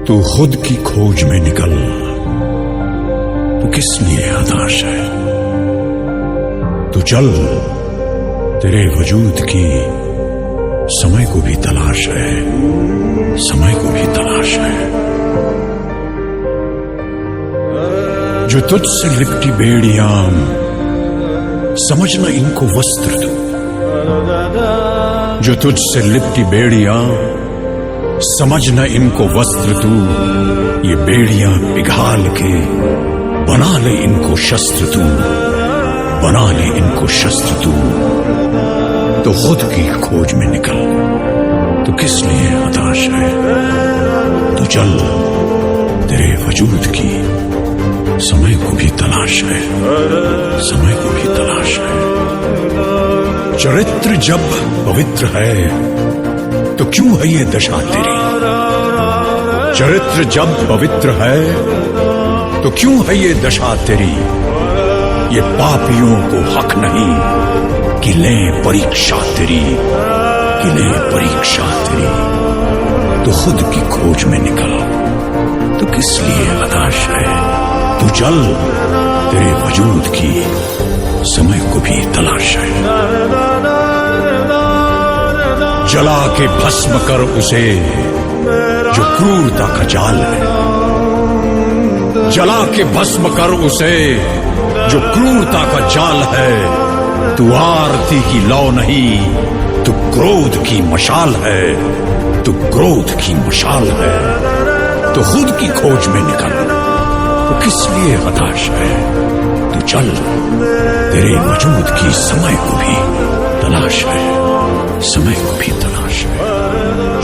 तू खुद की खोज में निकल, तू किस लिए हताश है। तू चल, तेरे वजूद की समय को भी तलाश है, समय को भी तलाश है। जो तुझसे लिपटी बेड़ियां, समझना इनको वस्त्र तू। जो तुझसे लिपटी बेड़ियां, समझना इनको वस्त्र तू। ये बेड़ियां पिघाल के बना ले इनको शस्त्र तू, बना ले इनको शस्त्र तू। तो खुद की खोज में निकल, तो किस लिए हताश है। तो चल, तेरे वजूद की समय को भी तलाश है, समय को भी तलाश है। चरित्र जब पवित्र है तो क्यों है ये दशा तेरी। चरित्र जब पवित्र है तो क्यों है ये दशा तेरी। ये पापियों को हक नहीं कि ले परीक्षा तेरी, कि ले परीक्षा तेरी। तो खुद की खोज में निकल, तो किस लिए हताश है। तू चल, तेरे वजूद की समय को भी तलाश है। जला के भस्म कर उसे जो क्रूरता का जाल है। जला के भस्म कर उसे जो क्रूरता का जाल है। तू आरती की लौ नहीं, तू क्रोध की मशाल है, तू क्रोध की मशाल है। तो खुद की खोज में निकल, तो किस लिए हताश है। तू चल, तेरे वजूद की समय को भी तलाश है, समय को भी तलाश है।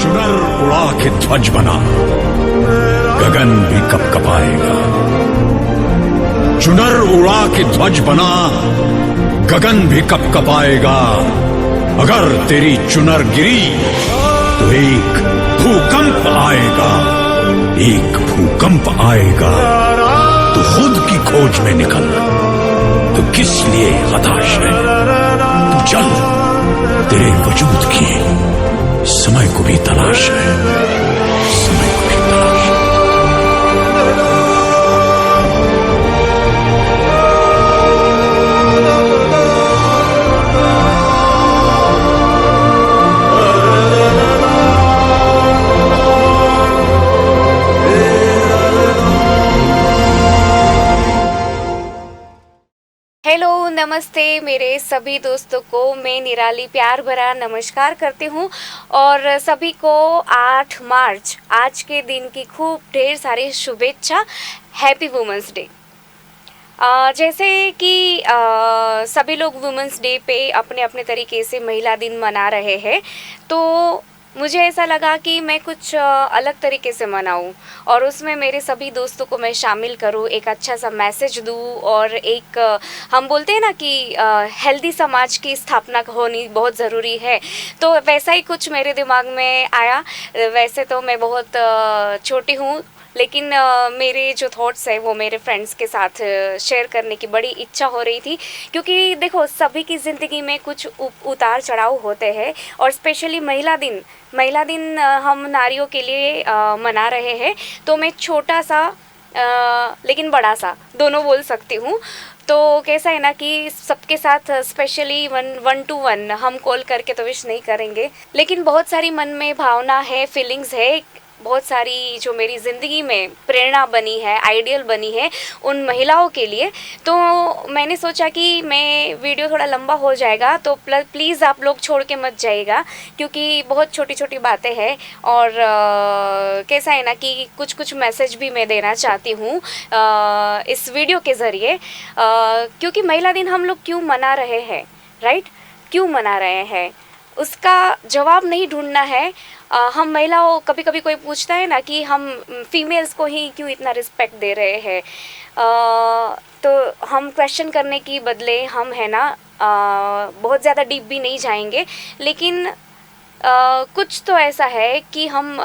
चुनर उड़ा के ध्वज बना, गगन भी कपकपाएगा। चुनर उड़ा के ध्वज बना, गगन भी कपकपाएगा। अगर तेरी चुनर गिरी तो एक भूकंप आएगा, एक भूकंप आएगा। तो खुद की खोज में निकल, तो किस लिए हताश है। तू चल, तेरे वजूद की समय को भी तलाश है, समय को भी तलाश है। हेलो, नमस्ते मेरे सभी दोस्तों को मैं निराली प्यार भरा नमस्कार करती हूँ और सभी को 8 मार्च आज के दिन की खूब ढेर सारी शुभेच्छा। Happy women's day. जैसे कि सभी लोग वुमेंस डे पे अपने अपने तरीके से महिला दिन मना रहे हैं, तो मुझे ऐसा लगा कि मैं कुछ अलग तरीके से मनाऊं और उसमें मेरे सभी दोस्तों को मैं शामिल करूं, एक अच्छा सा मैसेज दूं और एक हम बोलते हैं ना कि हेल्दी समाज की स्थापना होनी बहुत ज़रूरी है। तो वैसा ही कुछ मेरे दिमाग में आया। वैसे तो मैं बहुत छोटी हूँ, लेकिन मेरे जो थॉट्स है वो मेरे फ्रेंड्स के साथ शेयर करने की बड़ी इच्छा हो रही थी, क्योंकि देखो सभी की ज़िंदगी में कुछ उतार चढ़ाव होते हैं और स्पेशली महिला दिन हम नारियों के लिए मना रहे हैं। तो मैं छोटा सा लेकिन बड़ा सा दोनों बोल सकती हूँ। तो कैसा है ना कि सबके साथ स्पेशली वन टू वन हम कॉल करके तो विश नहीं करेंगे, लेकिन बहुत सारी मन में भावना है, फीलिंग्स है, बहुत सारी जो मेरी ज़िंदगी में प्रेरणा बनी है, आइडियल बनी है उन महिलाओं के लिए। तो मैंने सोचा कि मैं वीडियो थोड़ा लंबा हो जाएगा, तो प्लीज़ आप लोग छोड़ के मत जाइएगा, क्योंकि बहुत छोटी छोटी बातें हैं और कैसा है ना कि कुछ मैसेज भी मैं देना चाहती हूँ इस वीडियो के ज़रिए। क्योंकि महिला दिन हम लोग क्यों मना रहे हैं, राइट, क्यों मना रहे हैं उसका जवाब नहीं ढूंढना है। हम महिलाओं, कभी कभी कोई पूछता है ना कि हम फीमेल्स को ही क्यों इतना रिस्पेक्ट दे रहे हैं, तो हम क्वेश्चन करने की बदले हम है ना बहुत ज़्यादा डीप भी नहीं जाएंगे, लेकिन कुछ तो ऐसा है कि हम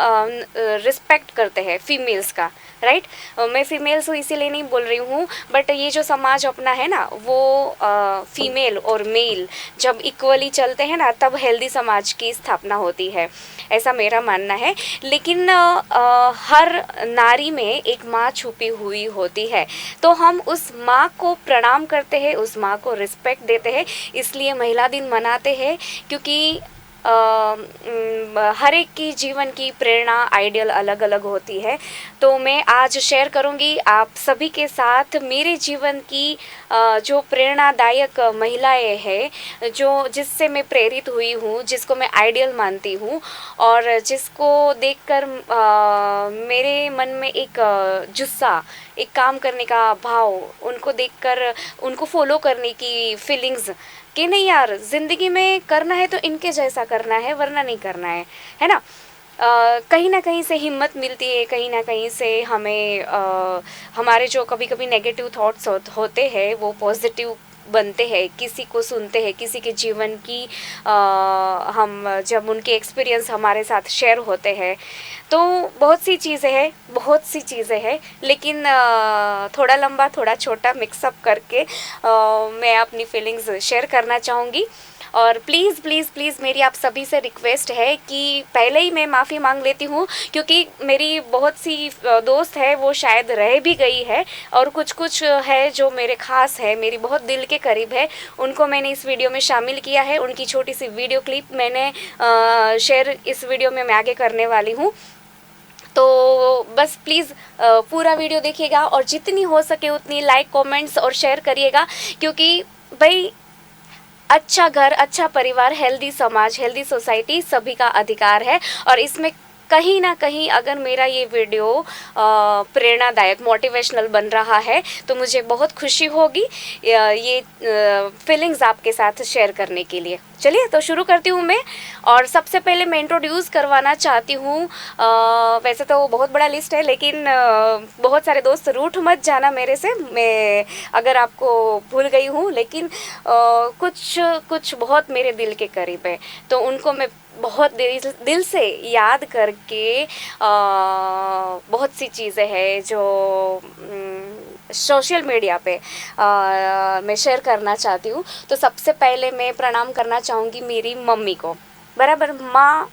रिस्पेक्ट करते हैं फीमेल्स का, राइट। मैं फीमेल्स हूँ इसीलिए नहीं बोल रही हूँ, बट ये जो समाज अपना है ना, वो फीमेल और मेल जब इक्वली चलते हैं ना, तब हेल्दी समाज की स्थापना होती है, ऐसा मेरा मानना है। लेकिन हर नारी में एक माँ छुपी हुई होती है, तो हम उस माँ को प्रणाम करते हैं, उस माँ को रिस्पेक्ट देते हैं, इसलिए महिला दिन मनाते हैं। क्योंकि हर एक की जीवन की प्रेरणा आइडियल अलग अलग होती है। तो मैं आज शेयर करूंगी आप सभी के साथ मेरे जीवन की जो प्रेरणादायक महिलाएं हैं, जो जिससे मैं प्रेरित हुई हूँ, जिसको मैं आइडियल मानती हूँ, और जिसको देखकर मेरे मन में एक जुस्सा, एक काम करने का भाव, उनको देखकर उनको फॉलो करने की फीलिंग्स कि नहीं यार, ज़िंदगी में करना है तो इनके जैसा करना है, वरना नहीं करना है ना। कहीं ना कहीं से हिम्मत मिलती है, कहीं ना कहीं से हमें हमारे जो कभी कभी नेगेटिव थॉट्स होते हैं वो पॉजिटिव बनते हैं। किसी को सुनते हैं, किसी के जीवन की हम जब उनके एक्सपीरियंस हमारे साथ शेयर होते हैं, तो बहुत सी चीज़ें हैं, लेकिन थोड़ा लंबा थोड़ा छोटा मिक्सअप करके मैं अपनी फीलिंग्स शेयर करना चाहूँगी। और प्लीज़ प्लीज़ प्लीज़ मेरी आप सभी से रिक्वेस्ट है कि पहले ही मैं माफ़ी मांग लेती हूँ, क्योंकि मेरी बहुत सी दोस्त है वो शायद रह भी गई है, और कुछ है जो मेरे ख़ास है, मेरी बहुत दिल के करीब है, उनको मैंने इस वीडियो में शामिल किया है। उनकी छोटी सी वीडियो क्लिप मैंने शेयर इस वीडियो में मैं आगे करने वाली हूँ। तो बस प्लीज़ पूरा वीडियो देखिएगा, और जितनी हो सके उतनी लाइक, कमेंट्स और शेयर करिएगा, क्योंकि भाई अच्छा घर, अच्छा परिवार, हेल्दी समाज, हेल्दी सोसाइटी सभी का अधिकार है। और इसमें कहीं ना कहीं अगर मेरा ये वीडियो प्रेरणादायक, मोटिवेशनल बन रहा है तो मुझे बहुत खुशी होगी ये फीलिंग्स आपके साथ शेयर करने के लिए। चलिए तो शुरू करती हूँ मैं। और सबसे पहले मैं इंट्रोड्यूस करवाना चाहती हूँ, वैसे तो बहुत बड़ा लिस्ट है, लेकिन बहुत सारे दोस्त रूठ मत जाना मेरे से, मैं अगर आपको भूल गई हूँ, लेकिन कुछ बहुत मेरे दिल के करीब है, तो उनको मैं बहुत दिल से याद करके बहुत सी चीज़ें हैं जो सोशल मीडिया पे मैं शेयर करना चाहती हूँ। तो सबसे पहले मैं प्रणाम करना चाहूँगी मेरी मम्मी को। बराबर, माँ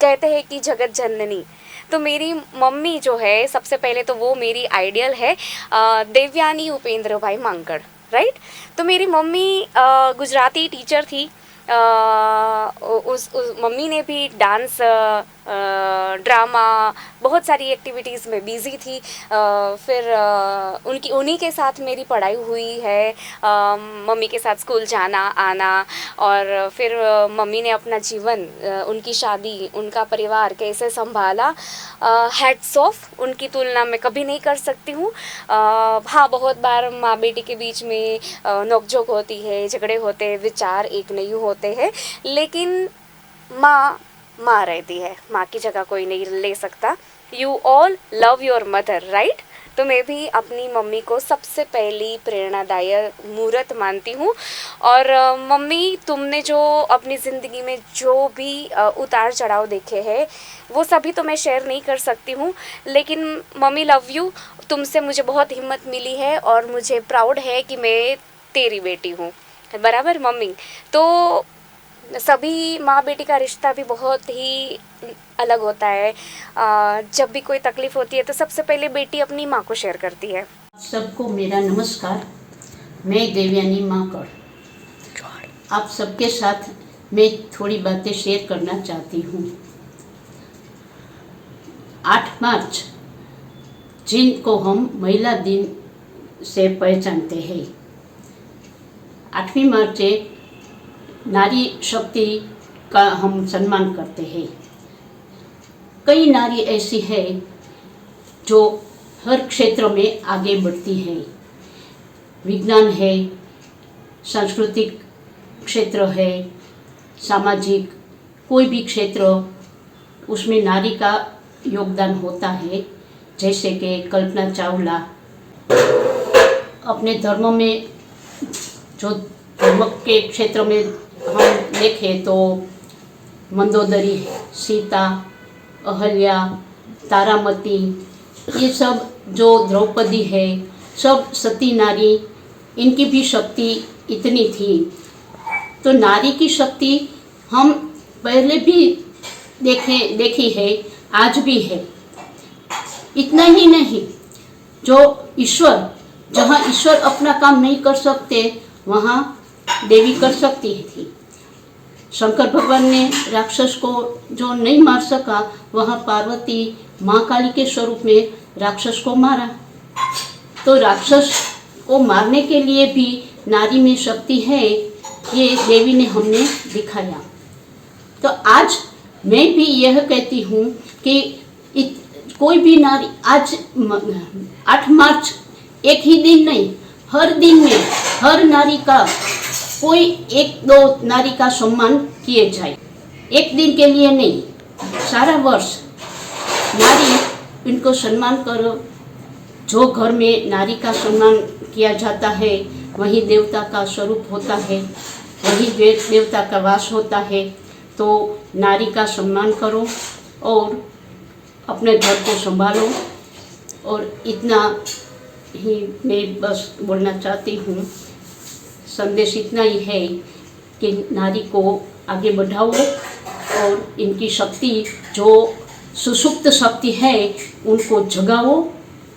कहते हैं कि जगत जननी, तो मेरी मम्मी जो है सबसे पहले तो वो मेरी आइडियल है, देवयानी उपेंद्र भाई मांगड़, राइट। तो मेरी मम्मी गुजराती टीचर थी। उस मम्मी ने भी डांस, ड्रामा, बहुत सारी एक्टिविटीज़ में बिज़ी थी। फिर उन्हीं के साथ मेरी पढ़ाई हुई है, मम्मी के साथ स्कूल जाना आना, और फिर मम्मी ने अपना जीवन, उनकी शादी, उनका परिवार कैसे संभाला, हैट्स ऑफ, उनकी तुलना मैं कभी नहीं कर सकती हूँ। हाँ, बहुत बार माँ बेटी के बीच में नोकझोंक होती है, झगड़े होते हैं, विचार एक नहीं होते हैं, लेकिन माँ रहती है, माँ की जगह कोई नहीं ले सकता। You all love your mother, right. तो मैं भी अपनी मम्मी को सबसे पहली प्रेरणादायक मूर्त मानती हूँ। और मम्मी, तुमने जो अपनी ज़िंदगी में जो भी उतार चढ़ाव देखे हैं वो सभी तो मैं शेयर नहीं कर सकती हूँ, लेकिन मम्मी लव यू, तुमसे मुझे बहुत हिम्मत मिली है और मुझे प्राउड है कि मैं तेरी बेटी हूँ। बराबर मम्मी। तो सभी माँ बेटी का रिश्ता भी बहुत ही अलग होता है। जब भी कोई तकलीफ़ होती है तो सबसे पहले बेटी अपनी माँ को शेयर करती है। सबको मेरा नमस्कार। मैं देवयानी मांगड़, आप सबके साथ मैं थोड़ी बातें शेयर करना चाहती हूँ। 8 मार्च, जिनको हम महिला दिन से पहचानते हैं, 8वीं मार्च नारी शक्ति का हम सम्मान करते हैं। कई नारी ऐसी है जो हर क्षेत्र में आगे बढ़ती है, विज्ञान है, सांस्कृतिक क्षेत्र है, सामाजिक कोई भी क्षेत्र, उसमें नारी का योगदान होता है। जैसे कि कल्पना चावला अपने धर्म में, जो धर्म के क्षेत्र में हम देखें तो मंदोदरी, सीता, अहल्या, तारामती, ये सब जो द्रौपदी है, सब सती नारी, इनकी भी शक्ति इतनी थी। तो नारी की शक्ति हम पहले भी देखी है, आज भी है। इतना ही नहीं, जो ईश्वर, जहाँ ईश्वर अपना काम नहीं कर सकते वहाँ देवी कर सकती थी। शंकर भगवान ने राक्षस को जो नहीं मार सका, वहाँ पार्वती माँ काली के स्वरूप में राक्षस को मारा। तो राक्षस को मारने के लिए भी नारी में शक्ति है, ये देवी ने हमने दिखाया। तो आज मैं भी यह कहती हूँ कि कोई भी नारी, आज 8 मार्च एक ही दिन नहीं, हर दिन में हर नारी का कोई 1-2 नारी का सम्मान किए जाए। एक दिन के लिए नहीं, सारा वर्ष नारी, इनको सम्मान करो। जो घर में नारी का सम्मान किया जाता है, वहीं देवता का स्वरूप होता है, वहीं देवता का वास होता है। तो नारी का सम्मान करो और अपने घर को संभालो। और इतना ही मैं बस बोलना चाहती हूँ। संदेश इतना ही है कि नारी को आगे बढ़ाओ और इनकी शक्ति, जो सुसुप्त शक्ति है, उनको जगाओ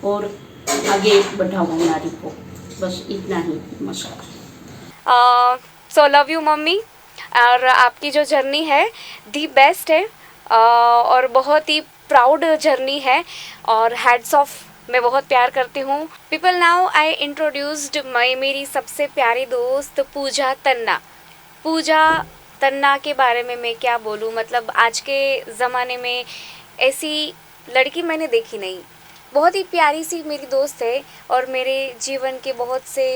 और आगे बढ़ाओ नारी को। बस इतना ही। नमस्कार। सो लव यू मम्मी। और आपकी जो जर्नी है दी बेस्ट है, और बहुत ही प्राउड जर्नी है, और हैड्स ऑफ, मैं बहुत प्यार करती हूँ। पीपल, नाउ आई इंट्रोड्यूस्ड मेरी सबसे प्यारी दोस्त पूजा तन्ना। पूजा तन्ना के बारे में मैं क्या बोलूँ, मतलब आज के ज़माने में ऐसी लड़की मैंने देखी नहीं। बहुत ही प्यारी सी मेरी दोस्त है और मेरे जीवन के बहुत से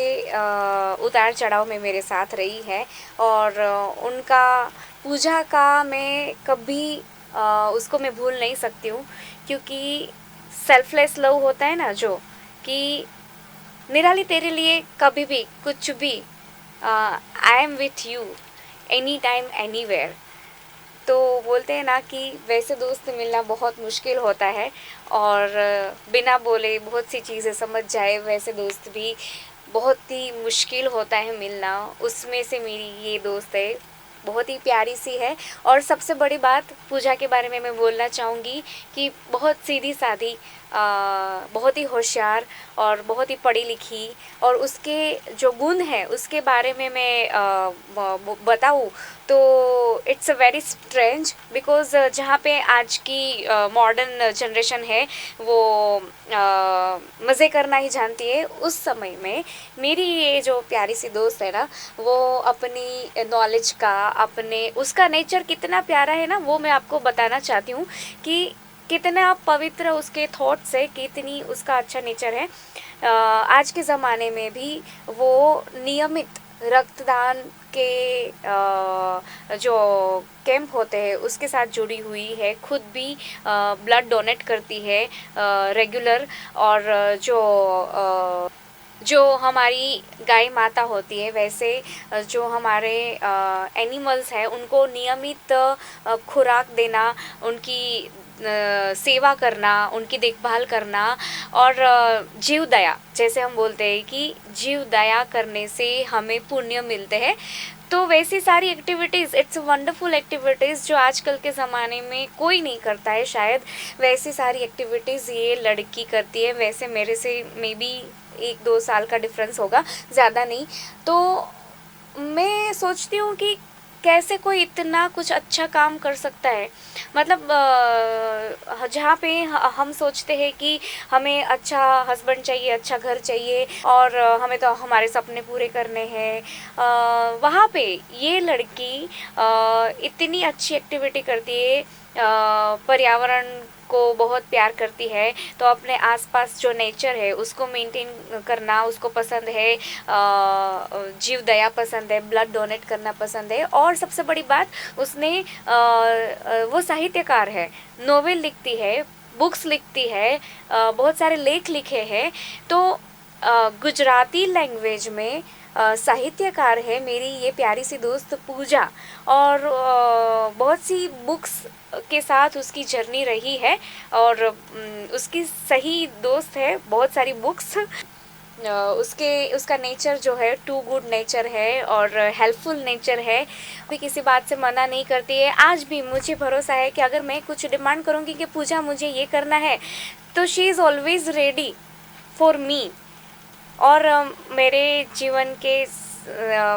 उतार चढ़ाव में मेरे साथ रही है। और उनका, पूजा का, मैं कभी उसको मैं भूल नहीं सकती हूँ, क्योंकि सेल्फलेस लव होता है ना, जो कि निराली तेरे लिए कभी भी कुछ भी, I am with you any time anywhere. तो बोलते हैं ना कि वैसे दोस्त मिलना बहुत मुश्किल होता है, और बिना बोले बहुत सी चीज़ें समझ जाए वैसे दोस्त भी बहुत ही मुश्किल होता है मिलना। उसमें से मेरी ये दोस्त है, बहुत ही प्यारी सी है। और सबसे बड़ी बात पूजा के बारे में मैं बोलना चाहूँगी कि बहुत सीधी सादी, बहुत ही होशियार और बहुत ही पढ़ी लिखी, और उसके जो गुण है उसके बारे में मैं बताऊँ तो it's a very strange, because जहाँ पे आज की मॉडर्न जनरेशन है वो मज़े करना ही जानती है, उस समय में मेरी ये जो प्यारी सी दोस्त है ना, वो अपनी नॉलेज का, अपने, उसका नेचर कितना प्यारा है ना, वो मैं आपको बताना चाहती हूँ कि कितना पवित्र उसके थॉट्स है, कितनी उसका अच्छा नेचर है। आज के ज़माने में भी वो नियमित रक्तदान के जो कैंप होते हैं उसके साथ जुड़ी हुई है, खुद भी ब्लड डोनेट करती है रेगुलर। और जो हमारी गाय माता होती है, वैसे जो हमारे एनिमल्स हैं उनको नियमित खुराक देना, उनकी सेवा करना, उनकी देखभाल करना, और जीव दया, जैसे हम बोलते हैं कि जीव दया करने से हमें पुण्य मिलते हैं। तो वैसी सारी एक्टिविटीज़, इट्स वंडरफुल एक्टिविटीज़ जो आजकल के ज़माने में कोई नहीं करता है शायद, वैसी सारी एक्टिविटीज़ ये लड़की करती है। वैसे मेरे से मे बी 1-2 साल का डिफरेंस होगा, ज़्यादा नहीं। तो मैं सोचती हूँ कि कैसे कोई इतना कुछ अच्छा काम कर सकता है। मतलब जहाँ पे हम सोचते हैं कि हमें अच्छा हस्बैंड चाहिए, अच्छा घर चाहिए, और हमें तो हमारे सपने पूरे करने हैं, वहाँ पे ये लड़की इतनी अच्छी एक्टिविटी करती है, पर्यावरण को बहुत प्यार करती है, तो अपने आसपास जो नेचर है उसको मेंटेन करना उसको पसंद है, जीव दया पसंद है, ब्लड डोनेट करना पसंद है। और सबसे बड़ी बात, उसने वो साहित्यकार है, नोवेल लिखती है, बुक्स लिखती है, बहुत सारे लेख लिखे हैं। तो गुजराती लैंग्वेज में साहित्यकार है मेरी ये प्यारी सी दोस्त पूजा। और बहुत सी बुक्स के साथ उसकी जर्नी रही है और उसकी सही दोस्त है बहुत सारी बुक्स। उसका नेचर जो है टू गुड नेचर है और हेल्पफुल नेचर है, भी किसी बात से मना नहीं करती है। आज भी मुझे भरोसा है कि अगर मैं कुछ डिमांड करूँगी कि पूजा मुझे ये करना है तो she is always ready for me. और मेरे जीवन के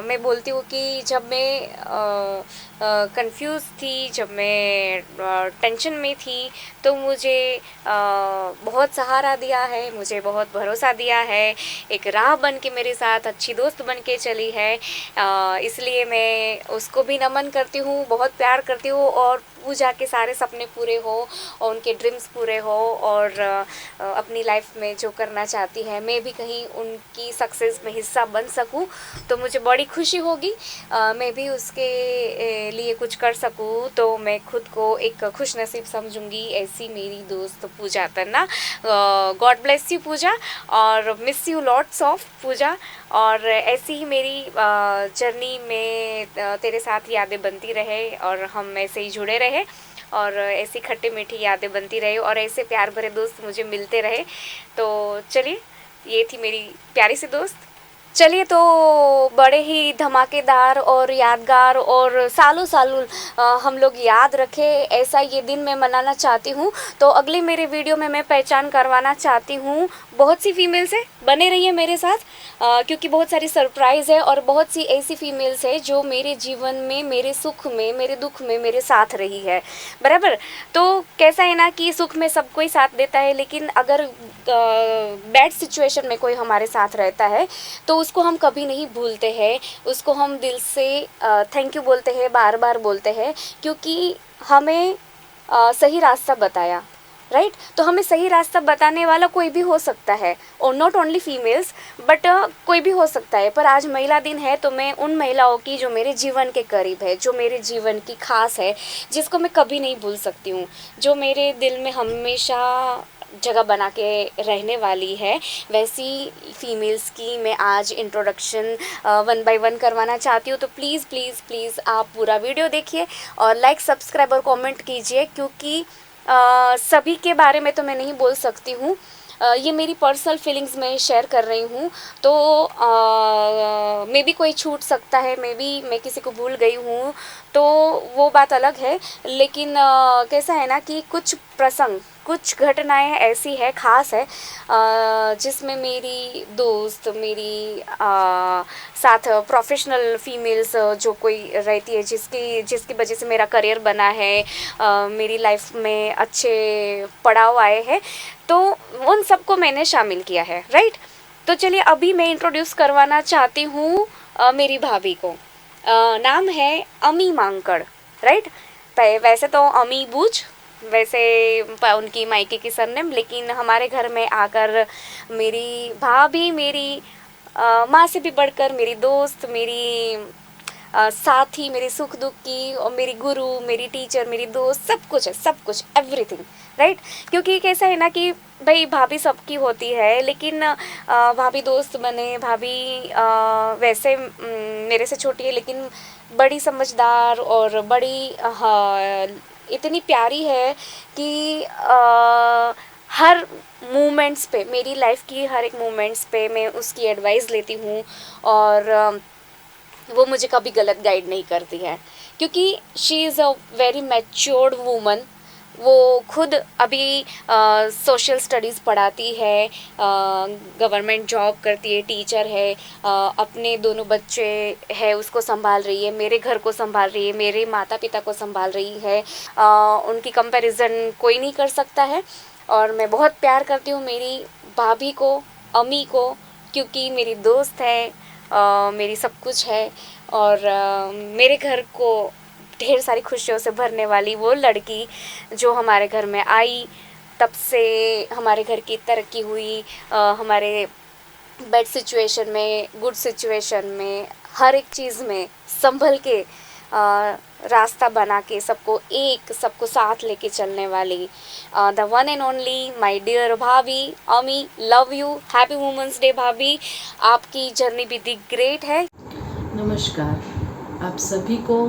मैं बोलती हूँ कि जब मैं कंफ्यूज थी, जब मैं टेंशन में थी, तो मुझे बहुत सहारा दिया है, मुझे बहुत भरोसा दिया है, एक राह बन के मेरे साथ अच्छी दोस्त बन के चली है। इसलिए मैं उसको भी नमन करती हूँ, बहुत प्यार करती हूँ। और पूजा के सारे सपने पूरे हो और उनके ड्रीम्स पूरे हो और अपनी लाइफ में जो करना चाहती है मैं भी कहीं उनकी सक्सेस में हिस्सा बन सकूं तो मुझे बड़ी खुशी होगी। मैं भी उसके लिए कुछ कर सकूं तो मैं खुद को एक खुश नसीब समझूंगी। ऐसी मेरी दोस्त पूजा तन्ना। गॉड ब्लेस यू पूजा और मिस यू लॉट्स ऑफ पूजा। और ऐसी ही मेरी जर्नी में तेरे साथ यादें बनती रहे और हम ऐसे ही जुड़े रहे और ऐसी खट्टी मीठी यादें बनती रहे और ऐसे प्यार भरे दोस्त मुझे मिलते रहे। तो चलिए, ये थी मेरी प्यारी सी दोस्त। चलिए, तो बड़े ही धमाकेदार और यादगार और सालों सालों हम लोग याद रखें ऐसा ये दिन मैं मनाना चाहती हूँ। तो अगले मेरे वीडियो में मैं पहचान करवाना चाहती हूँ बहुत सी फीमेल्स है, बने रहिए मेरे साथ क्योंकि बहुत सारी सरप्राइज़ है और बहुत सी ऐसी फीमेल्स है जो मेरे जीवन में, मेरे सुख में, मेरे दुख में मेरे साथ रही है, बराबर। तो कैसा है ना कि सुख में सब कोई साथ देता है, लेकिन अगर बैड सिचुएशन में कोई हमारे साथ रहता है तो उसको हम कभी नहीं भूलते हैं, उसको हम दिल से थैंक यू बोलते हैं, बार बार बोलते हैं, क्योंकि हमें सही रास्ता बताया, राइट। तो हमें सही रास्ता बताने वाला कोई भी हो सकता है और नॉट ओनली फीमेल्स बट कोई भी हो सकता है। पर आज महिला दिन है तो मैं उन महिलाओं की जो मेरे जीवन के करीब है, जो मेरे जीवन की खास है, जिसको मैं कभी नहीं भूल सकती हूँ, जो मेरे दिल में हमेशा जगह बना के रहने वाली है, वैसी फीमेल्स की मैं आज इंट्रोडक्शन 1 बाय 1 करवाना चाहती हूँ। तो प्लीज़ प्लीज़ प्लीज़ आप पूरा वीडियो देखिए और लाइक, सब्सक्राइब और कमेंट कीजिए, क्योंकि सभी के बारे में तो मैं नहीं बोल सकती हूँ। ये मेरी पर्सनल फीलिंग्स मैं शेयर कर रही हूँ, तो मे भी कोई छूट सकता है, मे भी मैं किसी को भूल गई हूँ तो वो बात अलग है। लेकिन कैसा है ना कि कुछ प्रसंग, कुछ घटनाएं ऐसी है, ख़ास है, जिसमें मेरी दोस्त, मेरी साथ प्रोफेशनल फीमेल्स जो कोई रहती है, जिसकी वजह से मेरा करियर बना है, मेरी लाइफ में अच्छे पड़ाव आए हैं, तो उन सबको मैंने शामिल किया है, राइट। तो चलिए, अभी मैं इंट्रोड्यूस करवाना चाहती हूँ मेरी भाभी को। नाम है अमी मांकड़, राइट। वैसे तो अमी बूझ, वैसे उनकी मायके की सरनेम, लेकिन हमारे घर में आकर मेरी भाभी मेरी माँ से भी बढ़कर मेरी दोस्त, मेरी साथी, मेरी सुख दुख की, और मेरी गुरु, मेरी टीचर, मेरी दोस्त, सब कुछ है, सब कुछ, एवरीथिंग, राइट। क्योंकि कैसा है ना कि भाई भाभी सबकी होती है, लेकिन भाभी दोस्त बने, भाभी वैसे मेरे से छोटी है लेकिन बड़ी समझदार और बड़ी इतनी प्यारी है कि हर मोमेंट्स पे, मेरी लाइफ की हर एक मोमेंट्स पे मैं उसकी एडवाइस लेती हूँ और वो मुझे कभी गलत गाइड नहीं करती है, क्योंकि she is a very matured woman. वो खुद अभी सोशल स्टडीज़ पढ़ाती है, गवर्नमेंट जॉब करती है, टीचर है, अपने दोनों बच्चे हैं उसको संभाल रही है, मेरे घर को संभाल रही है, मेरे माता पिता को संभाल रही है। उनकी कंपैरिजन कोई नहीं कर सकता है और मैं बहुत प्यार करती हूँ मेरी भाभी को, अमी को, क्योंकि मेरी दोस्त है, मेरी सब कुछ है और मेरे घर को ढेर सारी खुशियों से भरने वाली वो लड़की जो हमारे घर में आई, तब से हमारे घर की तरक्की हुई। हमारे बैड सिचुएशन में, गुड सिचुएशन में, हर एक चीज़ में संभल के रास्ता बना के सबको साथ लेके चलने वाली the one and only my dear भाभी Ami, love you, happy women's day भाभी, आपकी जर्नी भी दी ग्रेट है। नमस्कार, आप सभी को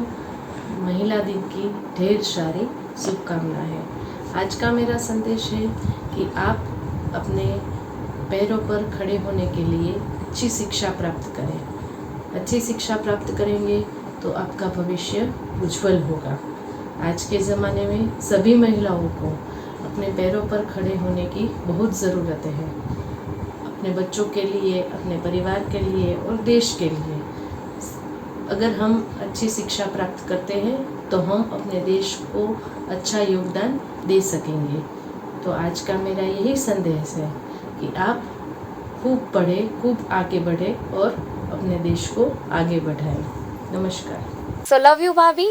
महिला दिन की ढेर सारी शुभकामनाएं हैं। आज का मेरा संदेश है कि आप अपने पैरों पर खड़े होने के लिए अच्छी शिक्षा प्राप्त करें। अच्छी शिक्षा प्राप्त करेंगे तो आपका भविष्य उज्जवल होगा। आज के ज़माने में सभी महिलाओं को अपने पैरों पर खड़े होने की बहुत ज़रूरत है, अपने बच्चों के लिए, अपने परिवार के लिए और देश के लिए। अगर हम अच्छी शिक्षा प्राप्त करते हैं तो हम अपने देश को अच्छा योगदान दे सकेंगे। तो आज का मेरा यही संदेश है कि आप खूब पढ़ें, खूब आगे बढ़ें और अपने देश को आगे बढ़ाएं। नमस्कार। सो लव यू भाभी।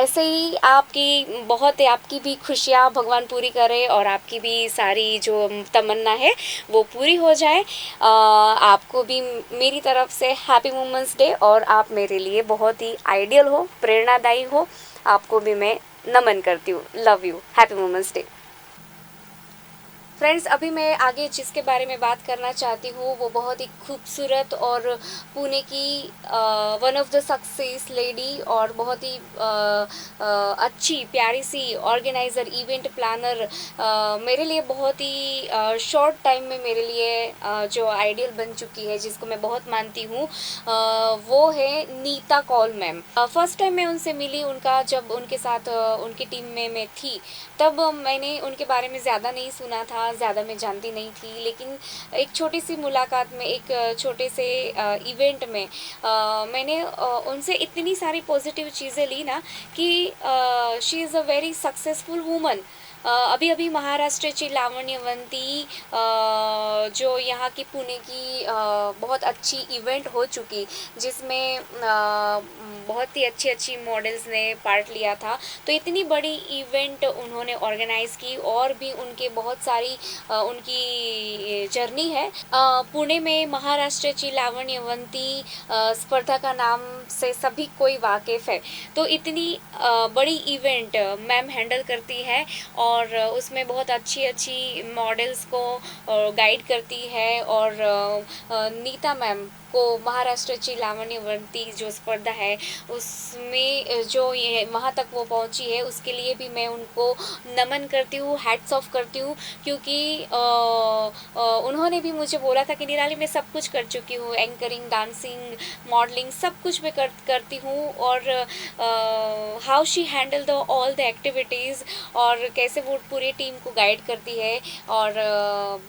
ऐसे ही आपकी भी खुशियाँ भगवान पूरी करे और आपकी भी सारी जो तमन्ना है वो पूरी हो जाए। आपको भी मेरी तरफ से हैप्पी वुमेंस डे, और आप मेरे लिए बहुत ही आइडियल हो, प्रेरणादायी हो। आपको भी मैं नमन करती हूँ। Love you, happy women's day. Friends, अभी मैं आगे जिसके बारे में बात करना चाहती हूँ वो बहुत ही खूबसूरत और पुणे की one of the success lady और बहुत ही अच्छी प्यारी सी ऑर्गेनाइज़र, इवेंट प्लानर, मेरे लिए बहुत ही शॉर्ट टाइम में मेरे लिए जो आइडियल बन चुकी है, जिसको मैं बहुत मानती हूँ, वो है Neeta Kaul ma'am. First time मैं उनसे मिली, जब उनके साथ उनकी टीम में मैं थी, तब मैंने उनके बारे में ज़्यादा नहीं सुना था, ज़्यादा मैं जानती नहीं थी। लेकिन एक छोटी सी मुलाकात में, एक छोटे से इवेंट में मैंने उनसे इतनी सारी पॉजिटिव चीज़ें ली ना कि she is a very successful woman. अभी महाराष्ट्र लावण्यवंती जो यहाँ की पुणे की बहुत अच्छी इवेंट हो चुकी, जिसमें बहुत ही अच्छी मॉडल्स ने पार्ट लिया था। तो इतनी बड़ी इवेंट उन्होंने ऑर्गेनाइज़ की, और भी उनके बहुत सारी उनकी जर्नी है। पुणे में महाराष्ट्र लावण्यवंती स्पर्धा का नाम से सभी कोई वाकिफ़ है। तो इतनी बड़ी इवेंट मैम हैंडल करती है और उसमें बहुत अच्छी मॉडल्स को गाइड करती है। और नीता मैम को महाराष्ट्र लावण्यवंती जो स्पर्धा है उसमें जो ये वहाँ तक वो पहुँची है, उसके लिए भी मैं उनको नमन करती हूँ, हैट्स ऑफ करती हूँ। क्योंकि उन्होंने भी मुझे बोला था कि निराली मैं सब कुछ कर चुकी हूँ, एंकरिंग, डांसिंग, मॉडलिंग, सब कुछ मैं करती हूँ। और how she handle the all the activities, और कैसे वो पूरी टीम को गाइड करती है। और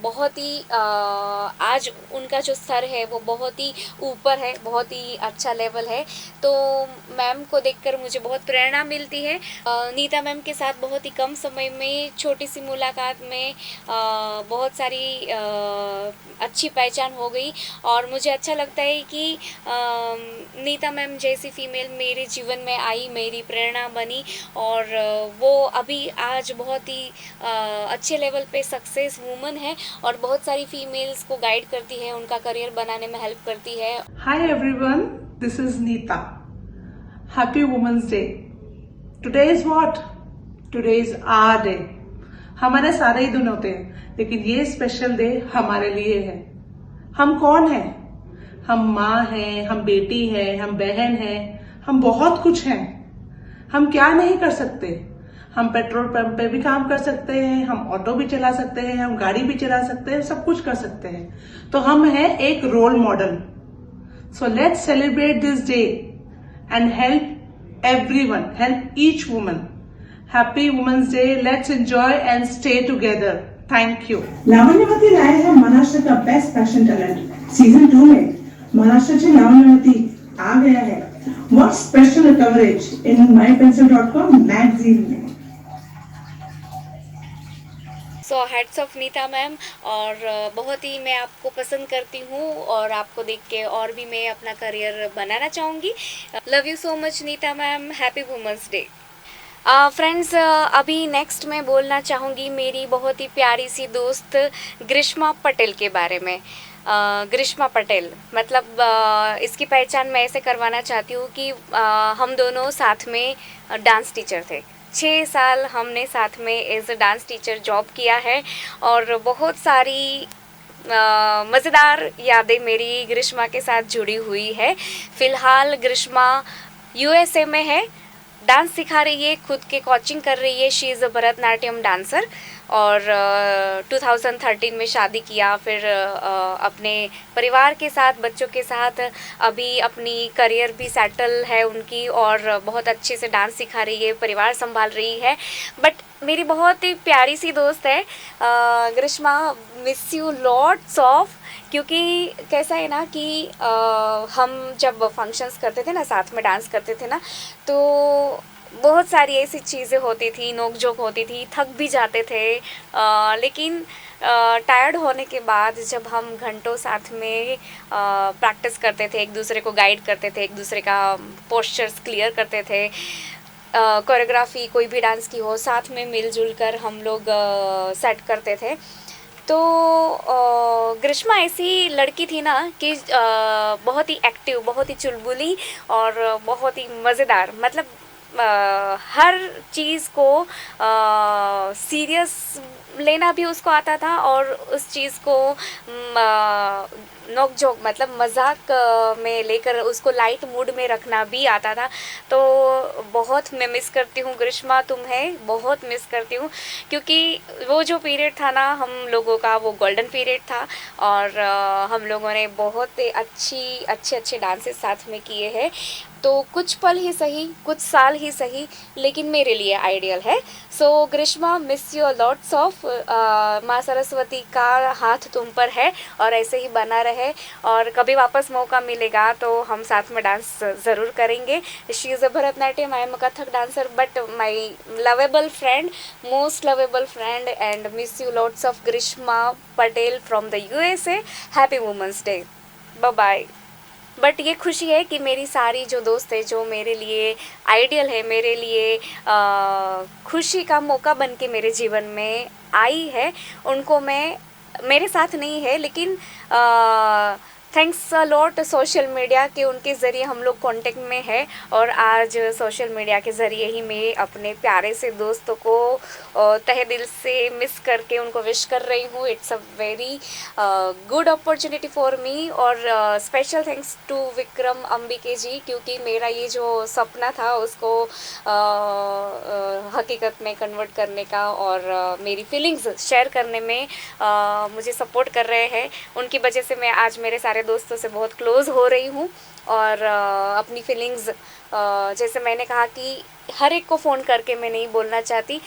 बहुत ही आज उनका जो स्तर है वो बहुत ही ऊपर है, बहुत ही अच्छा लेवल है। तो मैम को देखकर मुझे बहुत प्रेरणा मिलती है। नीता मैम के साथ बहुत ही कम समय में, छोटी सी मुलाकात में बहुत सारी अच्छी पहचान हो गई। और मुझे अच्छा लगता है कि नीता मैम जैसी फीमेल मेरे जीवन में आई, मेरी प्रेरणा बनी, और वो अभी आज बहुत ही अच्छे लेवल पे सक्सेस वूमन है और बहुत सारी फीमेल्स को गाइड करती है, उनका करियर बनाने में हेल्प करती है। Hi everyone, this is Neeta. Happy Women's Day. Today is what? Today is our day. हमारे सारे ही दिन होते हैं, लेकिन ये स्पेशल डे हमारे लिए है। हम कौन हैं? हम माँ हैं, हम बेटी हैं, हम बहन हैं, हम बहुत कुछ हैं। हम क्या नहीं कर सकते? हम पेट्रोल पंप पे भी काम कर सकते हैं, हम ऑटो भी चला सकते हैं, हम गाड़ी भी चला सकते हैं, सब कुछ कर सकते हैं। तो हम हैं एक role model. So let's celebrate this day and help everyone, help each woman. Happy Women's Day. Let's enjoy and stay together. Thank you. Lavanyavati लाए हैं महाराष्ट्र का बेस्ट फैशन टैलेंट। सीजन 2 में महाराष्ट्र से लावण्यवती आ गया है। What special coverage in mypencil.com magazine में। So hats off Neeta ma'am, और बहुत ही मैं आपको पसंद करती हूँ और आपको देख के और भी मैं अपना करियर बनाना चाहूँगी। Love you so much Nita ma'am, happy women's day. Friends, अभी नेक्स्ट मैं बोलना चाहूँगी मेरी बहुत ही प्यारी सी दोस्त ग्रीष्मा पटेल के बारे में। ग्रीष्मा पटेल, मतलब इसकी पहचान मैं ऐसे करवाना चाहती हूँ कि हम दोनों साथ में डांस टीचर थे। 6 साल हमने साथ में as a dance teacher job किया है और बहुत सारी मज़ेदार यादें मेरी ग्रीष्मा के साथ जुड़ी हुई है। फ़िलहाल ग्रीष्मा यूएसए में है, डांस सिखा रही है, खुद के कोचिंग कर रही है। She is a Bharatanatyam dancer और 2013 में शादी किया, फिर अपने परिवार के साथ, बच्चों के साथ अभी अपनी करियर भी सेटल है उनकी और बहुत अच्छे से डांस सिखा रही है, परिवार संभाल रही है। बट मेरी बहुत ही प्यारी सी दोस्त है Grishma, miss you lots of, क्योंकि कैसा है ना कि हम जब फंक्शंस करते थे ना, साथ में डांस करते थे ना, तो बहुत सारी ऐसी चीज़ें होती थी, नोक झोंक होती थी, थक भी जाते थे, लेकिन टायर्ड होने के बाद जब हम घंटों साथ में प्रैक्टिस करते थे, एक दूसरे को गाइड करते थे, एक दूसरे का पोस्चर्स क्लियर करते थे, कोरियोग्राफी कोई भी डांस की हो, साथ में मिलजुल कर हम लोग सेट करते थे। तो ग्रीष्मा ऐसी लड़की थी ना कि बहुत ही एक्टिव, बहुत ही चुलबुली और बहुत ही मज़ेदार, मतलब हर चीज़ को सीरियस लेना भी उसको आता था और उस चीज़ को नोक झोंक मतलब मजाक में लेकर उसको लाइट मूड में रखना भी आता था। तो बहुत मैं मिस करती हूँ ग्रीष्मा, तुम्हें बहुत मिस करती हूँ, क्योंकि वो जो पीरियड था ना हम लोगों का, वो गोल्डन पीरियड था और हम लोगों ने बहुत अच्छे डांसेस साथ में किए हैं। तो कुछ पल ही सही, कुछ साल ही सही, लेकिन मेरे लिए आइडियल है। So Grishma, miss you lots of. माँ सरस्वती का हाथ तुम पर है और ऐसे ही बना रहे, और कभी वापस मौका मिलेगा तो हम साथ में डांस ज़रूर करेंगे। She is a Bharatanatyam, I am a Kathak dancer, but my lovable friend, most lovable friend, and miss you lots of Grishma Patel from the USA। Happy women's day, bye bye. But ये खुशी है कि मेरी सारी जो दोस्त है, जो मेरे लिए आइडियल है, मेरे लिए खुशी का मौका बन के मेरे जीवन में आई है, उनको मैं, मेरे साथ नहीं है लेकिन thanks a lot social media के, उनके ज़रिए हम लोग कांटेक्ट में है और आज सोशल मीडिया के ज़रिए ही मैं अपने प्यारे से दोस्तों को तहे दिल से मिस करके उनको विश कर रही हूँ। It's a very good opportunity for me और special thanks to Vikram Ambike जी, क्योंकि मेरा ये जो सपना था उसको हकीकत में कन्वर्ट करने का और मेरी फीलिंग्स शेयर करने में मुझे सपोर्ट कर रहे हैं। उनकी वजह से मैं आज मेरे सारे दोस्तों से बहुत क्लोज़ हो रही हूँ और अपनी फीलिंग्स, जैसे मैंने कहा कि हर एक को फ़ोन करके मैं नहीं बोलना चाहती,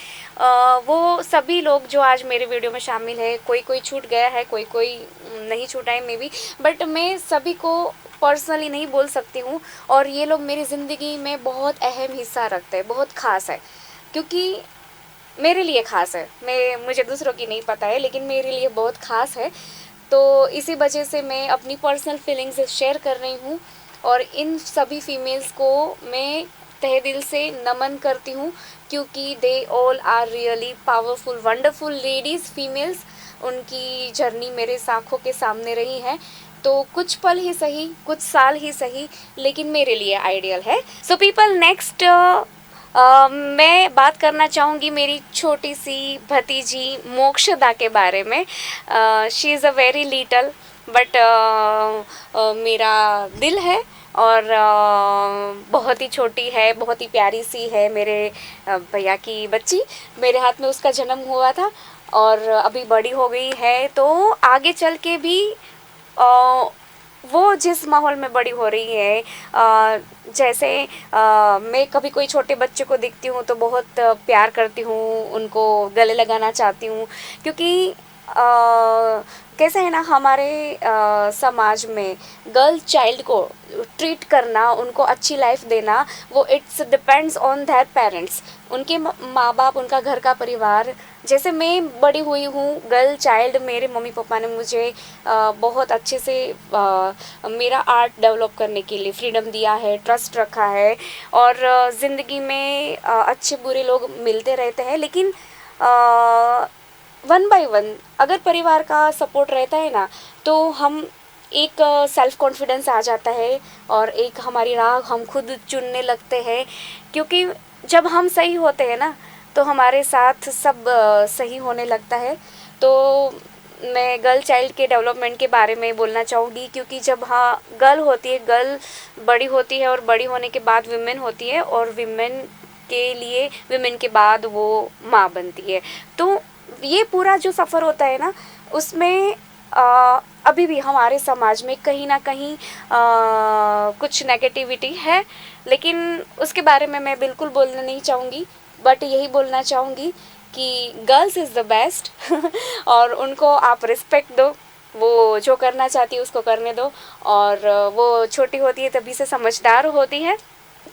वो सभी लोग जो आज मेरे वीडियो में शामिल है, कोई छूट गया है, कोई नहीं छूटा है मे बी, बट मैं सभी को पर्सनली नहीं बोल सकती हूँ और ये लोग मेरी ज़िंदगी में बहुत अहम हिस्सा रखते हैं, बहुत ख़ास है, क्योंकि मेरे लिए ख़ास है। मुझे दूसरों की नहीं पता है लेकिन मेरे लिए बहुत ख़ास है। तो इसी वजह से मैं अपनी पर्सनल फीलिंग्स शेयर कर रही हूँ और इन सभी फीमेल्स को मैं तहे दिल से नमन करती हूँ, क्योंकि they all are really powerful, wonderful ladies, females. उनकी जर्नी मेरे आँखों के सामने रही है। तो कुछ पल ही सही, कुछ साल ही सही, लेकिन मेरे लिए आइडियल है। सो पीपल, नेक्स्ट मैं बात करना चाहूँगी मेरी छोटी सी भतीजी मोक्षदा के बारे में। She is a very little, but मेरा दिल है और बहुत ही छोटी है, बहुत ही प्यारी सी है, मेरे भैया की बच्ची। मेरे हाथ में उसका जन्म हुआ था और अभी बड़ी हो गई है, तो आगे चल के भी वो जिस माहौल में बड़ी हो रही है, जैसे मैं कभी कोई छोटे बच्चे को दिखती हूँ तो बहुत प्यार करती हूँ, उनको गले लगाना चाहती हूँ, क्योंकि कैसे है ना, हमारे समाज में गर्ल चाइल्ड को ट्रीट करना, उनको अच्छी लाइफ देना, वो it's depends on their parents, उनके माँ बाप, उनका घर का परिवार। जैसे मैं बड़ी हुई हूँ गर्ल चाइल्ड, मेरे मम्मी पापा ने मुझे बहुत अच्छे से मेरा आर्ट डेवलप करने के लिए फ्रीडम दिया है, ट्रस्ट रखा है, और ज़िंदगी में अच्छे बुरे लोग मिलते रहते हैं, लेकिन वन बाय वन अगर परिवार का सपोर्ट रहता है ना, तो हम एक सेल्फ कॉन्फिडेंस आ जाता है और एक हमारी राह हम खुद चुनने लगते हैं, क्योंकि जब हम सही होते हैं ना तो हमारे साथ सब सही होने लगता है। तो मैं गर्ल चाइल्ड के डेवलपमेंट के बारे में बोलना चाहूँगी, क्योंकि जब हाँ गर्ल होती है, गर्ल बड़ी होती है और बड़ी होने के बाद विमेन होती है, और विमेन के लिए विमेन के बाद वो माँ बनती है। तो ये पूरा जो सफ़र होता है ना, उसमें अभी भी हमारे समाज में कहीं ना कहीं कुछ नेगेटिविटी है, लेकिन उसके बारे में मैं बिल्कुल बोलना नहीं चाहूँगी, बट यही बोलना चाहूँगी कि गर्ल्स इज़ द बेस्ट और उनको आप रिस्पेक्ट दो, वो जो करना चाहती है उसको करने दो। और वो छोटी होती है तभी से समझदार होती है,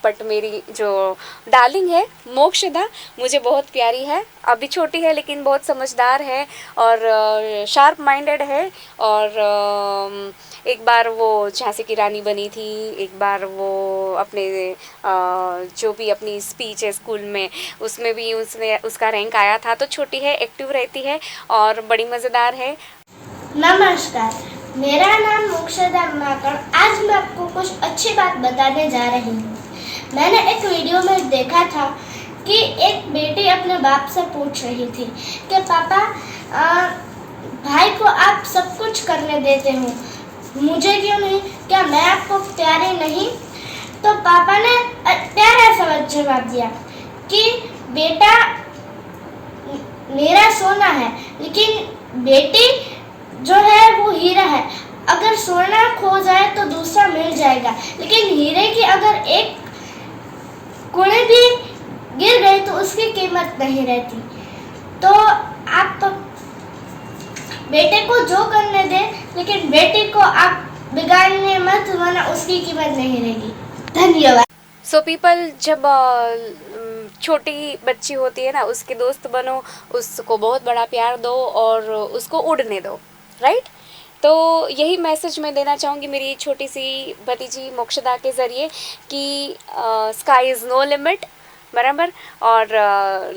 बट मेरी जो डार्लिंग है मोक्षदा मुझे बहुत प्यारी है। अभी छोटी है लेकिन बहुत समझदार है और शार्प माइंडेड है। और एक बार वो झांसी की रानी बनी थी, एक बार वो अपने जो भी अपनी स्पीच है स्कूल में उसमें भी उसका रैंक आया था। तो छोटी है, एक्टिव रहती है और बड़ी मज़ेदार है। नमस्कार, मेरा नाम मोक्षदा माकड़। आज मैं आपको कुछ अच्छी बात बताने जा रही हूँ। मैंने एक वीडियो में देखा था कि एक बेटी अपने बाप से पूछ रही थी कि पापा, भाई को आप सब कुछ करने देते हो, मुझे क्यों नहीं? क्या मैं आपको प्यारी नहीं? तो पापा ने प्यारा सा जवाब दिया कि बेटा मेरा सोना है, लेकिन बेटी जो है वो हीरा है। अगर सोना खो जाए तो दूसरा मिल जाएगा, लेकिन हीरे की अगर एक कोने भी गिर गई तो उसकी कीमत नहीं रहती। तो आप बेटे को जो करने दें, लेकिन बेटी को आप बिगाड़ने मत, वरना उसकी कीमत नहीं रहेगी। धन्यवाद। सो पीपल, जब छोटी बच्ची होती है ना, उसके दोस्त बनो, उसको बहुत बड़ा प्यार दो और उसको उड़ने दो, राइट? तो यही मैसेज मैं देना चाहूँगी मेरी छोटी सी भतीजी मोक्षदा के ज़रिए कि स्काई इज़ नो लिमिट, बराबर। और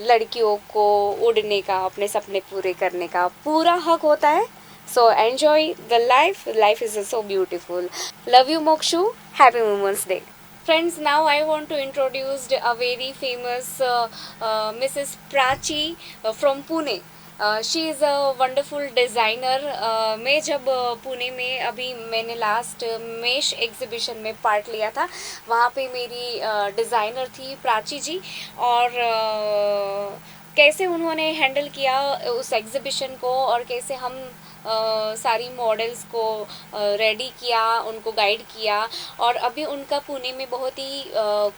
लड़कियों को उड़ने का, अपने सपने पूरे करने का पूरा हक होता है। So enjoy the life, life is so beautiful. Love you Mokshu, happy women's day. Friends, now I want to introduce a very famous Mrs. Prachi from Pune. She is a wonderful designer. मैं जब पुणे में अभी मैंने last mesh exhibition में part लिया था, वहाँ पे मेरी डिज़ाइनर थी प्राची जी। और कैसे उन्होंने हैंडल किया उस एग्ज़िबिशन को और कैसे हम सारी मॉडल्स को रेडी किया, उनको गाइड किया। और अभी उनका पुणे में बहुत ही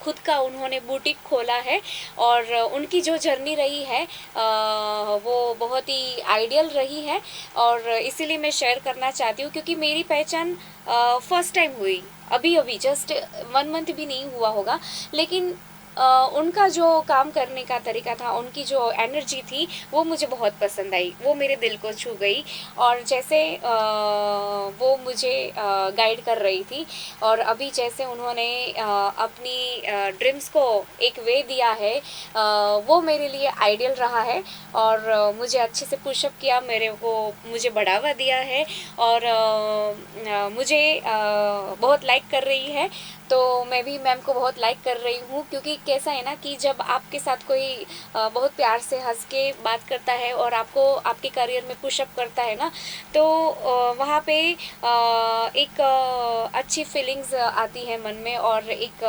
खुद का उन्होंने बुटीक खोला है और उनकी जो जर्नी रही है वो बहुत ही आइडियल रही है। और इसीलिए मैं शेयर करना चाहती हूँ, क्योंकि मेरी पहचान फर्स्ट टाइम हुई, अभी जस्ट 1 मंथ भी नहीं हुआ होगा, लेकिन उनका जो काम करने का तरीका था, उनकी जो एनर्जी थी, वो मुझे बहुत पसंद आई, वो मेरे दिल को छू गई। और जैसे वो मुझे गाइड कर रही थी और अभी जैसे उन्होंने अपनी ड्रीम्स को एक वे दिया है, वो मेरे लिए आइडियल रहा है। और मुझे अच्छे से पुशअप किया, मुझे बढ़ावा दिया है और मुझे बहुत लाइक कर रही है। तो मैं भी मैम को बहुत लाइक कर रही हूँ, क्योंकि कैसा है ना कि जब आपके साथ कोई बहुत प्यार से हंस के बात करता है और आपको आपके करियर में पुशअप करता है ना, तो वहाँ पे एक अच्छी फीलिंग्स आती है मन में और एक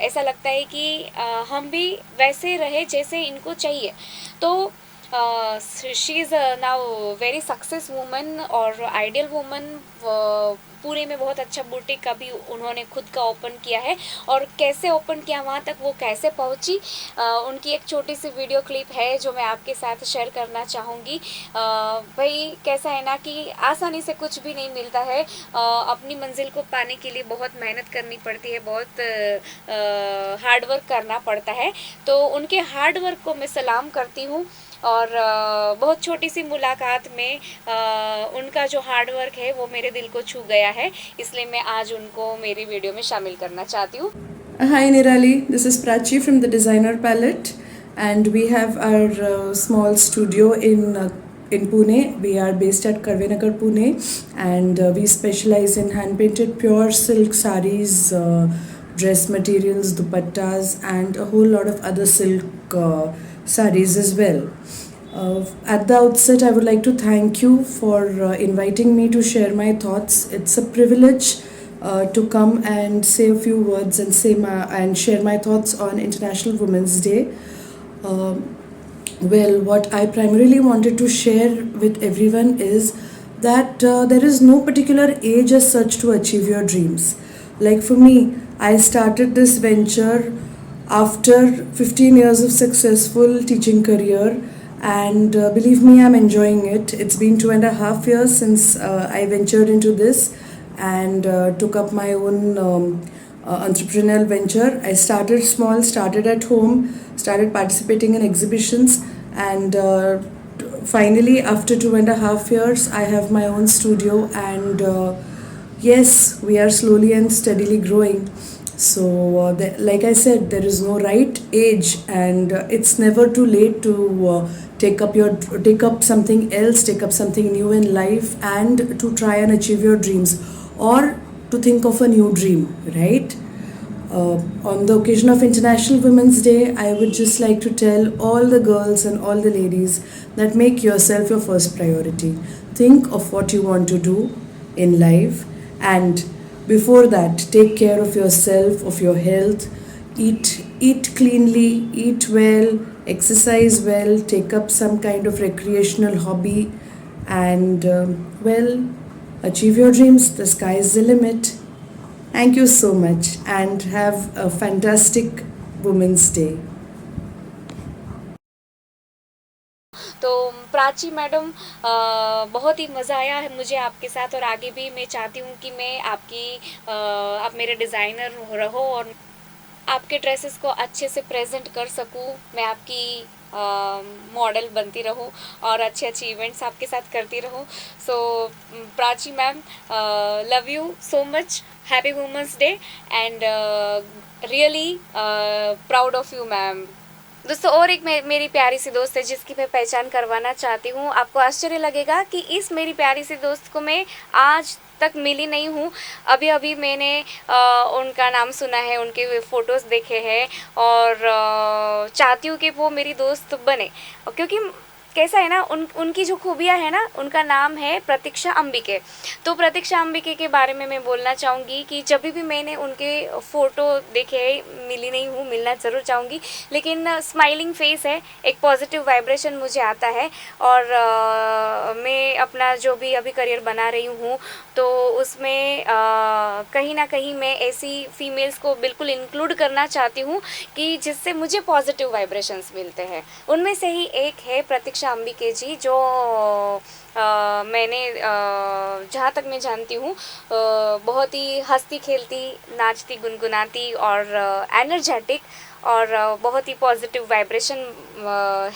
ऐसा लगता है कि हम भी वैसे रहे जैसे इनको चाहिए। तो she is now very success woman और आइडियल वूमन। पुणे में बहुत अच्छा बुटीक अभी उन्होंने खुद का ओपन किया है और कैसे ओपन किया, वहाँ तक वो कैसे पहुँची, उनकी एक छोटी सी वीडियो क्लिप है जो मैं आपके साथ शेयर करना चाहूँगी। भाई कैसा है ना कि आसानी से कुछ भी नहीं मिलता है, अपनी मंजिल को पाने के लिए बहुत मेहनत करनी पड़ती है, बहुत हार्ड वर्क करना पड़ता है। तो उनके हार्ड वर्क को मैं सलाम करती हूँ और बहुत छोटी सी मुलाकात में उनका जो हार्ड वर्क है वो मेरे दिल को छू गया है, इसलिए मैं आज उनको मेरी वीडियो में शामिल करना चाहती हूँ। Hi Nirali, this is Prachi from the Designer Palette and we have our small studio in Pune. We are based at Karvenagar, Pune, and we specialize in hand painted pure silk sarees, dress materials, dupattas, and a whole lot of other silk sarees as well. At the outset, I would like to thank you for inviting me to share my thoughts. It's a privilege to come and say a few words and share my thoughts on International Women's Day. Well, what I primarily wanted to share with everyone is that there is no particular age as such to achieve your dreams. Like for me, I started this venture after 15 years of successful teaching career, and believe me, I'm enjoying it. It's been 2.5 years since I ventured into this and took up my own entrepreneurial venture. I started small, started at home, started participating in exhibitions, and finally, after 2.5 years, I have my own studio, and yes, we are slowly and steadily growing. So, like I said, there is no right age, and it's never too late to take up something else, take up something new in life, and to try and achieve your dreams, or to think of a new dream, right? On the occasion of International Women's Day, I would just like to tell all the girls and all the ladies that make yourself your first priority. Think of what you want to do in life, and before that, take care of yourself, of your health. Eat cleanly, eat well, exercise well, take up some kind of recreational hobby, and well, achieve your dreams. The sky is the limit. Thank you so much, and have a fantastic Women's Day. तो Prachi madam, बहुत ही मज़ा आया है मुझे आपके साथ, और आगे भी मैं चाहती हूँ कि मैं आप मेरे डिज़ाइनर रहो और आपके ड्रेसेस को अच्छे से प्रेजेंट कर सकूँ, मैं आपकी मॉडल बनती रहूँ और अच्छे अच्छे इवेंट्स आपके साथ करती रहूँ. So Prachi ma'am, love you so much, happy women's day, and really proud of you ma'am. दोस्तों, और एक मेरी प्यारी सी दोस्त है जिसकी मैं पहचान करवाना चाहती हूँ. आपको आश्चर्य लगेगा कि इस मेरी प्यारी सी दोस्त को मैं आज तक मिली नहीं हूँ. अभी अभी मैंने उनका नाम सुना है, उनके फ़ोटोज़ देखे हैं, और चाहती हूँ कि वो मेरी दोस्त बने, क्योंकि कैसा है ना, उनकी जो खूबियाँ है ना, उनका नाम है प्रतीक्षा अंबिके. तो प्रतीक्षा अंबिके के बारे में मैं बोलना चाहूँगी कि जब भी मैंने उनके फ़ोटो देखे, मिली नहीं हूँ, मिलना ज़रूर चाहूँगी, लेकिन स्माइलिंग फेस है, एक पॉजिटिव वाइब्रेशन मुझे आता है, और मैं अपना जो भी अभी करियर बना रही हूँ तो उसमें कहीं ना कहीं मैं ऐसी फीमेल्स को बिल्कुल इंक्लूड करना चाहती हूँ कि जिससे मुझे पॉजिटिव वाइब्रेशंस मिलते हैं. उनमें से ही एक है प्रतीक्षा अंबिके जी, जो मैंने जहाँ तक मैं जानती हूँ बहुत ही हंसती खेलती, नाचती गुनगुनाती और एनर्जेटिक और बहुत ही पॉजिटिव वाइब्रेशन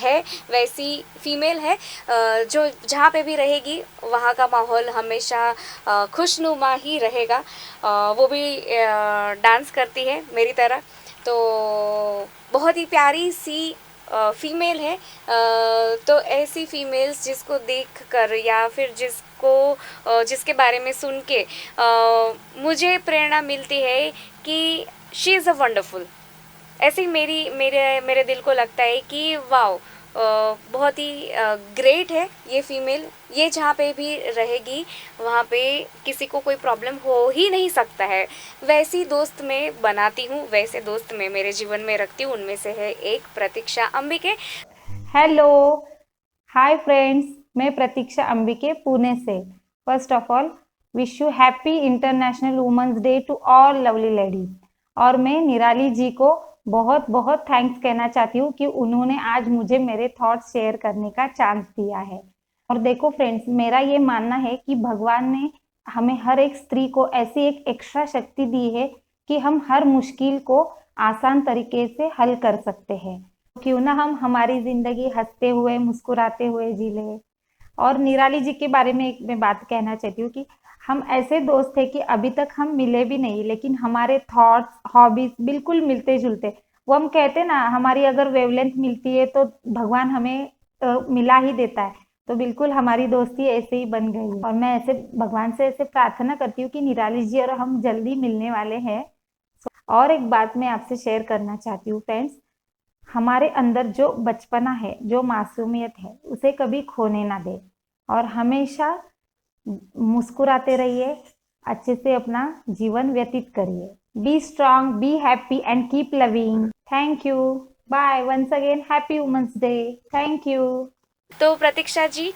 है, वैसी फीमेल है जो जहाँ पे भी रहेगी वहाँ का माहौल हमेशा खुशनुमा ही रहेगा. वो भी डांस करती है मेरी तरह, तो बहुत ही प्यारी सी फीमेल है. तो ऐसी फीमेल्स जिसको देख कर या फिर जिसके बारे में सुन के मुझे प्रेरणा मिलती है कि शी इज़ अ वंडरफुल. ऐसे ही मेरे दिल को लगता है कि वाओ, बहुत ही ग्रेट है ये फीमेल. ये जहाँ पे भी रहेगी वहाँ पे किसी को कोई प्रॉब्लम हो ही नहीं सकता है. वैसी दोस्त मैं बनाती हूँ, वैसे दोस्त मैं मेरे जीवन में रखती हूँ. उनमें से है एक प्रतीक्षा अंबिके. हेलो, हाय फ्रेंड्स, मैं प्रतीक्षा अंबिके पुणे से. First of all wish you happy international women's day to all lovely ladies. और मैं निराली जी को बहुत बहुत थैंक्स कहना चाहती हूँ कि उन्होंने आज मुझे मेरे थॉट्स शेयर करने का चांस दिया है. और देखो फ्रेंड्स, मेरा ये मानना है कि भगवान ने हमें हर एक स्त्री को ऐसी एक एक्स्ट्रा शक्ति दी है कि हम हर मुश्किल को आसान तरीके से हल कर सकते हैं. क्यों ना हम हमारी जिंदगी हंसते हुए मुस्कुराते हुए जी ले. और निराली जी के बारे में एक मैं बात कहना चाहती हूँ कि हम ऐसे दोस्त थे कि अभी तक हम मिले भी नहीं, लेकिन हमारे थॉट्स, हॉबीज बिल्कुल मिलते जुलते. वो हम कहते हैं ना, हमारी अगर वेवलेंथ मिलती है तो भगवान हमें मिला ही देता है। तो बिल्कुल हमारी दोस्ती ऐसे ही बन गई है और मैं ऐसे भगवान से ऐसे प्रार्थना करती हूँ कि निराली जी और हम जल्दी मिलने वाले हैं। और एक बात मैं आपसे शेयर करना चाहती हूँ फ्रेंड्स, हमारे अंदर जो बचपना है, जो मासूमियत है, उसे कभी खोने ना दे और हमेशा मुस्कुराते रहिए, अच्छे से अपना जीवन व्यतीत करिए। Be strong, be happy and keep loving. Thank you. Bye. Once again happy women's day. Thank you. तो प्रतीक्षा जी,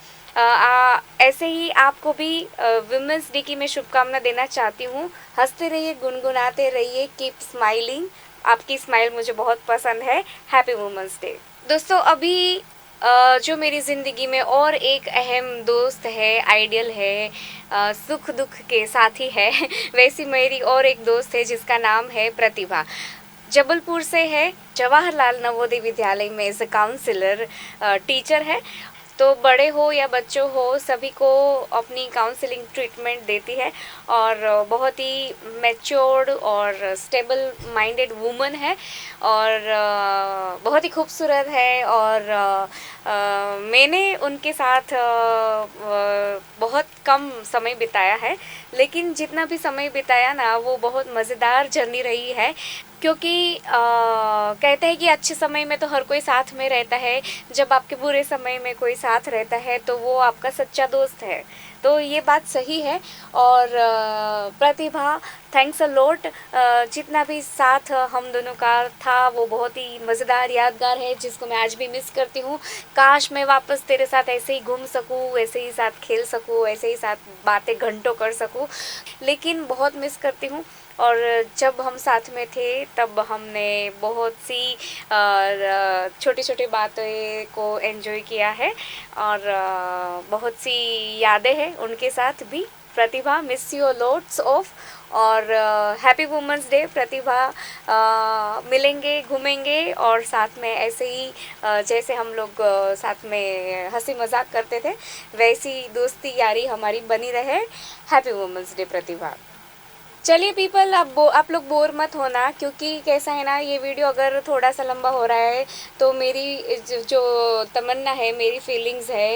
ऐसे ही आपको भी वुमेंस डे की मैं शुभकामना देना चाहती हूँ। हंसते रहिए, गुनगुनाते रहिए, कीप स्माइलिंग। आपकी स्माइल मुझे बहुत पसंद है। Happy women's day. दोस्तों, अभी जो मेरी ज़िंदगी में और एक अहम दोस्त है, आइडियल है, सुख दुख के साथी है वैसी मेरी और एक दोस्त है जिसका नाम है प्रतिभा। जबलपुर से है, जवाहरलाल नवोदय विद्यालय में एज ए काउंसलर टीचर है। तो बड़े हो या बच्चों हो, सभी को अपनी काउंसलिंग ट्रीटमेंट देती है और बहुत ही मैच्योर्ड और स्टेबल माइंडेड वुमन है और बहुत ही खूबसूरत है। और मैंने उनके साथ बहुत कम समय बिताया है, लेकिन जितना भी समय बिताया ना, वो बहुत मज़ेदार जर्नी रही है। क्योंकि कहते हैं कि अच्छे समय में तो हर कोई साथ में रहता है, जब आपके बुरे समय में कोई साथ रहता है तो वो आपका सच्चा दोस्त है। तो ये बात सही है। और प्रतिभा, थैंक्स अ लॉट। जितना भी साथ हम दोनों का था वो बहुत ही मज़ेदार, यादगार है, जिसको मैं आज भी मिस करती हूँ। काश मैं वापस तेरे साथ ऐसे ही घूम सकूँ, ऐसे ही साथ खेल सकूँ, ऐसे ही साथ बातें घंटों कर सकूँ, लेकिन बहुत मिस करती हूँ। और जब हम साथ में थे तब हमने बहुत सी छोटी छोटी बातें को एंजॉय किया है और बहुत सी यादें हैं उनके साथ भी। प्रतिभा, मिस यू लॉट्स ऑफ। और हैप्पी वुमेंस डे प्रतिभा। मिलेंगे, घूमेंगे और साथ में ऐसे ही जैसे हम लोग साथ में हंसी मजाक करते थे, वैसी दोस्ती यारी हमारी बनी रहे। हैप्पी वुमेंस डे प्रतिभा। चलिए पीपल, अब आप लोग बोर मत होना, क्योंकि कैसा है ना, ये वीडियो अगर थोड़ा सा लंबा हो रहा है तो मेरी जो तमन्ना है, मेरी फीलिंग्स है,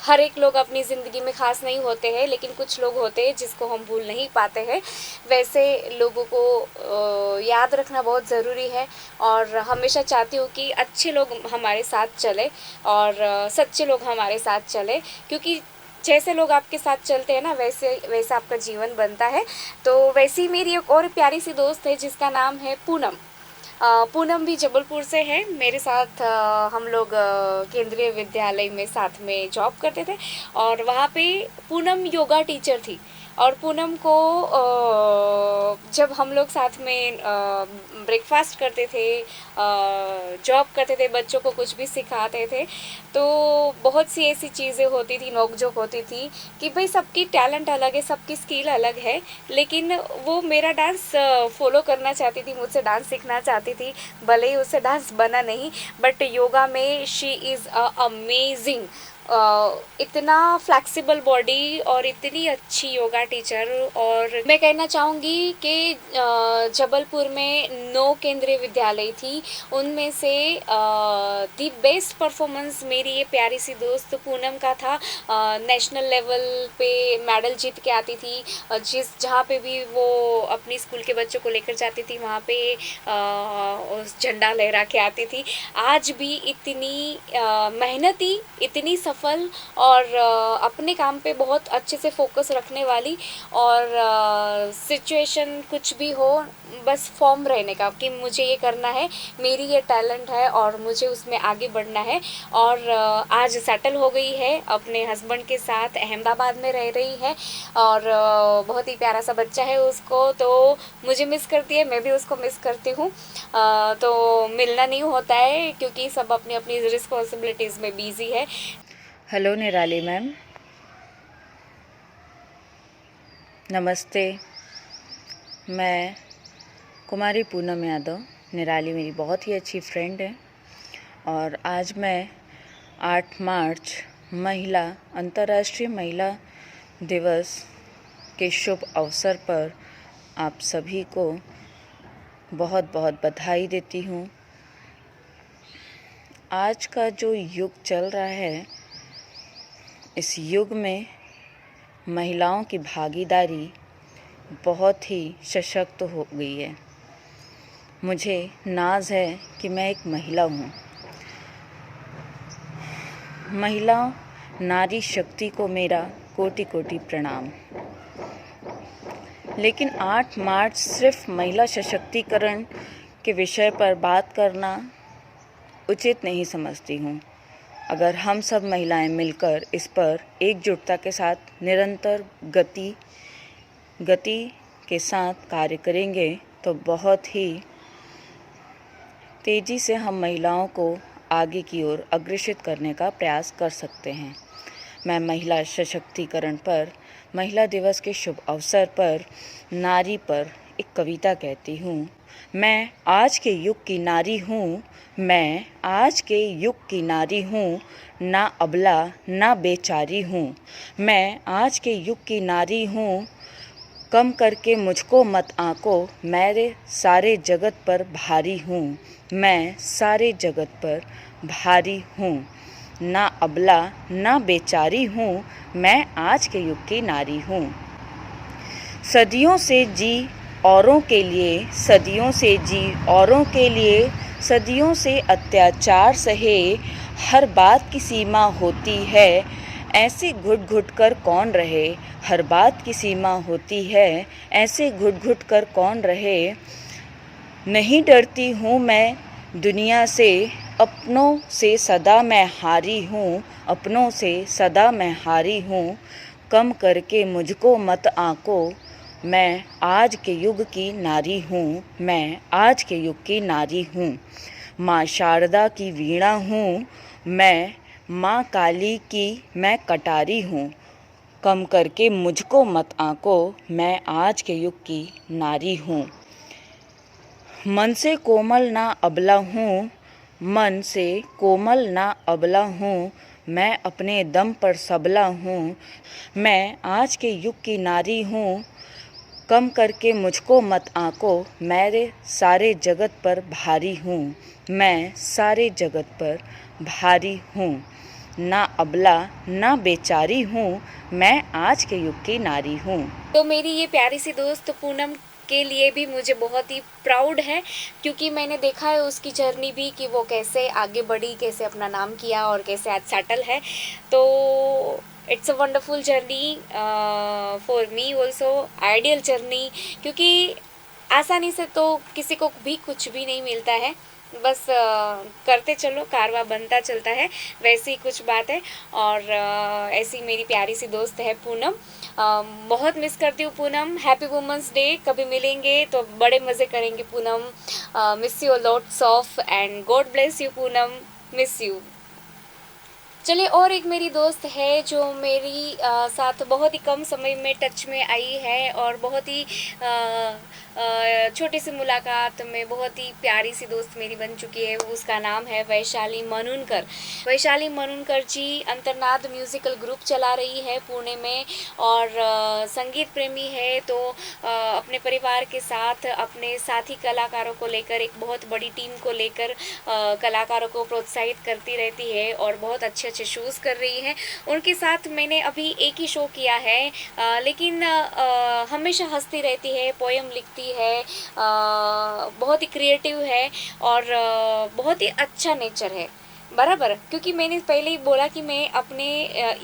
हर एक लोग अपनी ज़िंदगी में ख़ास नहीं होते हैं, लेकिन कुछ लोग होते हैं जिसको हम भूल नहीं पाते हैं। वैसे लोगों को याद रखना बहुत ज़रूरी है और हमेशा चाहती हूँ कि अच्छे लोग हमारे साथ चले और सच्चे लोग हमारे साथ चले, क्योंकि जैसे लोग आपके साथ चलते हैं ना, वैसा आपका जीवन बनता है। तो वैसे ही मेरी एक और प्यारी सी दोस्त है जिसका नाम है पूनम। पूनम भी जबलपुर से है। मेरे साथ हम लोग केंद्रीय विद्यालय में साथ में जॉब करते थे और वहाँ पे पूनम योगा टीचर थी। और पूनम को जब हम लोग साथ में ब्रेकफास्ट करते थे, जॉब करते थे, बच्चों को कुछ भी सिखाते थे, तो बहुत सी ऐसी चीज़ें होती थी, नोक-झोंक होती थी कि भाई सबकी टैलेंट अलग है, सबकी स्किल अलग है, लेकिन वो मेरा डांस फॉलो करना चाहती थी, मुझसे डांस सीखना चाहती थी। भले ही उससे डांस बना नहीं, बट योगा में शी इज़ अमेजिंग। इतना फ्लेक्सिबल बॉडी और इतनी अच्छी योगा टीचर। और मैं कहना चाहूँगी कि जबलपुर में 9 केंद्रीय विद्यालय थी, उनमें से दी बेस्ट परफॉर्मेंस मेरी ये प्यारी सी दोस्त पूनम का था। नेशनल लेवल पे मेडल जीत के आती थी। जहाँ पे भी वो अपनी स्कूल के बच्चों को लेकर जाती थी, वहाँ पे उस झंडा लहरा के आती थी। आज भी इतनी मेहनती, इतनी सफल और अपने काम पे बहुत अच्छे से फोकस रखने वाली, और सिचुएशन कुछ भी हो बस फॉर्म रहने का कि मुझे ये करना है, मेरी ये टैलेंट है और मुझे उसमें आगे बढ़ना है। और आज सेटल हो गई है, अपने हस्बैंड के साथ अहमदाबाद में रह रही है और बहुत ही प्यारा सा बच्चा है उसको। तो मुझे मिस करती है, मैं भी उसको मिस करती हूँ। तो मिलना नहीं होता है क्योंकि सब अपनी अपनी रिस्पॉन्सिबिलिटीज़ में बिजी है। हेलो निराली मैम, नमस्ते। मैं कुमारी पूनम यादव, निराली मेरी बहुत ही अच्छी फ्रेंड है और आज मैं 8 मार्च अंतर्राष्ट्रीय महिला दिवस के शुभ अवसर पर आप सभी को बहुत बहुत बधाई देती हूँ। आज का जो युग चल रहा है, इस युग में महिलाओं की भागीदारी बहुत ही सशक्त हो गई है। मुझे नाज़ है कि मैं एक महिला हूँ। महिला नारी शक्ति को मेरा कोटि कोटि प्रणाम। लेकिन 8 मार्च सिर्फ महिला सशक्तिकरण के विषय पर बात करना उचित नहीं समझती हूँ। अगर हम सब महिलाएं मिलकर इस पर एकजुटता के साथ निरंतर गति के साथ कार्य करेंगे तो बहुत ही तेज़ी से हम महिलाओं को आगे की ओर अग्रसित करने का प्रयास कर सकते हैं। मैं महिला सशक्तिकरण पर, महिला दिवस के शुभ अवसर पर नारी पर एक कविता कहती हूँ। मैं आज के युग की नारी हूँ, मैं आज के युग की नारी हूँ, ना अबला ना बेचारी हूँ। मैं आज के युग की नारी हूँ, कम करके मुझको मत आंको, मेरे सारे जगत पर भारी हूँ। मैं सारे जगत पर भारी हूँ, ना अबला ना बेचारी हूँ, मैं आज के युग की नारी हूँ। सदियों से जी औरों के लिए, सदियों से जी औरों के लिए, सदियों से अत्याचार सहे, हर बात की सीमा होती है, ऐसे घुट घुट कर कौन रहे। हर बात की सीमा होती है, ऐसे घुट घुट कर कौन रहे। नहीं डरती हूँ मैं दुनिया से, अपनों से सदा मैं हारी हूँ, अपनों से सदा मैं हारी हूँ। कम करके मुझको मत आंको, मैं आज के युग की नारी हूँ, मैं आज के युग की नारी हूँ। माँ शारदा की वीणा हूँ, मैं माँ काली की मैं कटारी हूँ। कम करके मुझको मत आंको, मैं आज के युग की नारी हूँ। मन से कोमल ना अबला हूँ, मन से कोमल ना अबला हूँ, मैं अपने दम पर सबला हूँ। मैं आज के युग की नारी हूँ, कम करके मुझको मत आंको, मेरे सारे जगत पर भारी हूँ, मैं सारे जगत पर भारी हूँ। ना अबला ना बेचारी हूँ, मैं आज के युग की नारी हूँ। तो मेरी ये प्यारी सी दोस्त पूनम के लिए भी मुझे बहुत ही प्राउड है, क्योंकि मैंने देखा है उसकी जर्नी भी कि वो कैसे आगे बढ़ी, कैसे अपना नाम किया और कैसे आज सेटल है। तो it's a wonderful journey for me also, ideal journey, क्योंकि आसानी से तो किसी को भी कुछ भी नहीं मिलता है, बस करते चलो, कारवा बनता चलता है, वैसी ही कुछ बात है। और ऐसी मेरी प्यारी सी दोस्त है पूनम। बहुत मिस करती हूँ पूनम। हैप्पी वुमेंस डे, कभी मिलेंगे तो बड़े मज़े करेंगे Poonam. Miss you lots of and God bless you Poonam, miss you. चलिए, और एक मेरी दोस्त है जो मेरी साथ बहुत ही कम समय में टच में आई है और बहुत ही छोटी सी मुलाकात में बहुत ही प्यारी सी दोस्त मेरी बन चुकी है। उसका नाम है वैशाली मनूनकर। वैशाली मनूनकर जी अंतर्नाद म्यूज़िकल ग्रुप चला रही है पुणे में और संगीत प्रेमी है, तो अपने परिवार के साथ अपने साथी कलाकारों को लेकर, एक बहुत बड़ी टीम को लेकर कलाकारों को प्रोत्साहित करती रहती है और बहुत अच्छे अच्छे शोज़ कर रही है। उनके साथ मैंने अभी एक ही शो किया है, लेकिन हमेशा हंसती रहती है, पोएम लिखती है, बहुत ही क्रिएटिव है और बहुत ही अच्छा नेचर है, बराबर। क्योंकि मैंने पहले ही बोला कि मैं अपने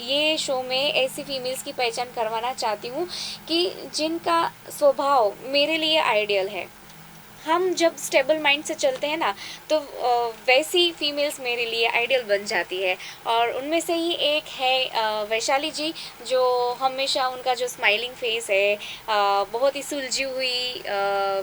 ये शो में ऐसी फीमेल्स की पहचान करवाना चाहती हूँ कि जिनका स्वभाव मेरे लिए आइडियल है। हम जब स्टेबल माइंड से चलते हैं ना, तो वैसी फीमेल्स मेरे लिए आइडियल बन जाती है। और उनमें से ही एक है वैशाली जी, जो हमेशा उनका जो स्माइलिंग फेस है, बहुत ही सुलझी हुई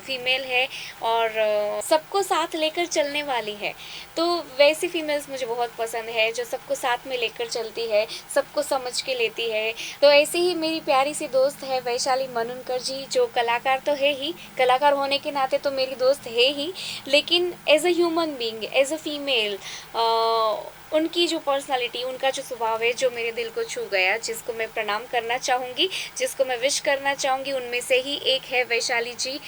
फीमेल है और सबको साथ लेकर चलने वाली है। तो वैसी फीमेल्स मुझे बहुत पसंद है, जो सबको साथ में लेकर चलती है, सबको समझ के लेती है। तो ऐसे ही मेरी प्यारी सी दोस्त है वैशाली मनूनकर जी, जो कलाकार तो है ही, कलाकार होने के नाते तो मेरी मेरी दोस्त है ही, लेकिन as a human being, as a female, उनकी जो पर्सनालिटी, उनका जो स्वभाव है जो मेरे दिल को छू गया, जिसको मैं प्रणाम करना चाहूँगी, जिसको मैं विश करना चाहूँगी, उनमें से ही एक है वैशाली जी।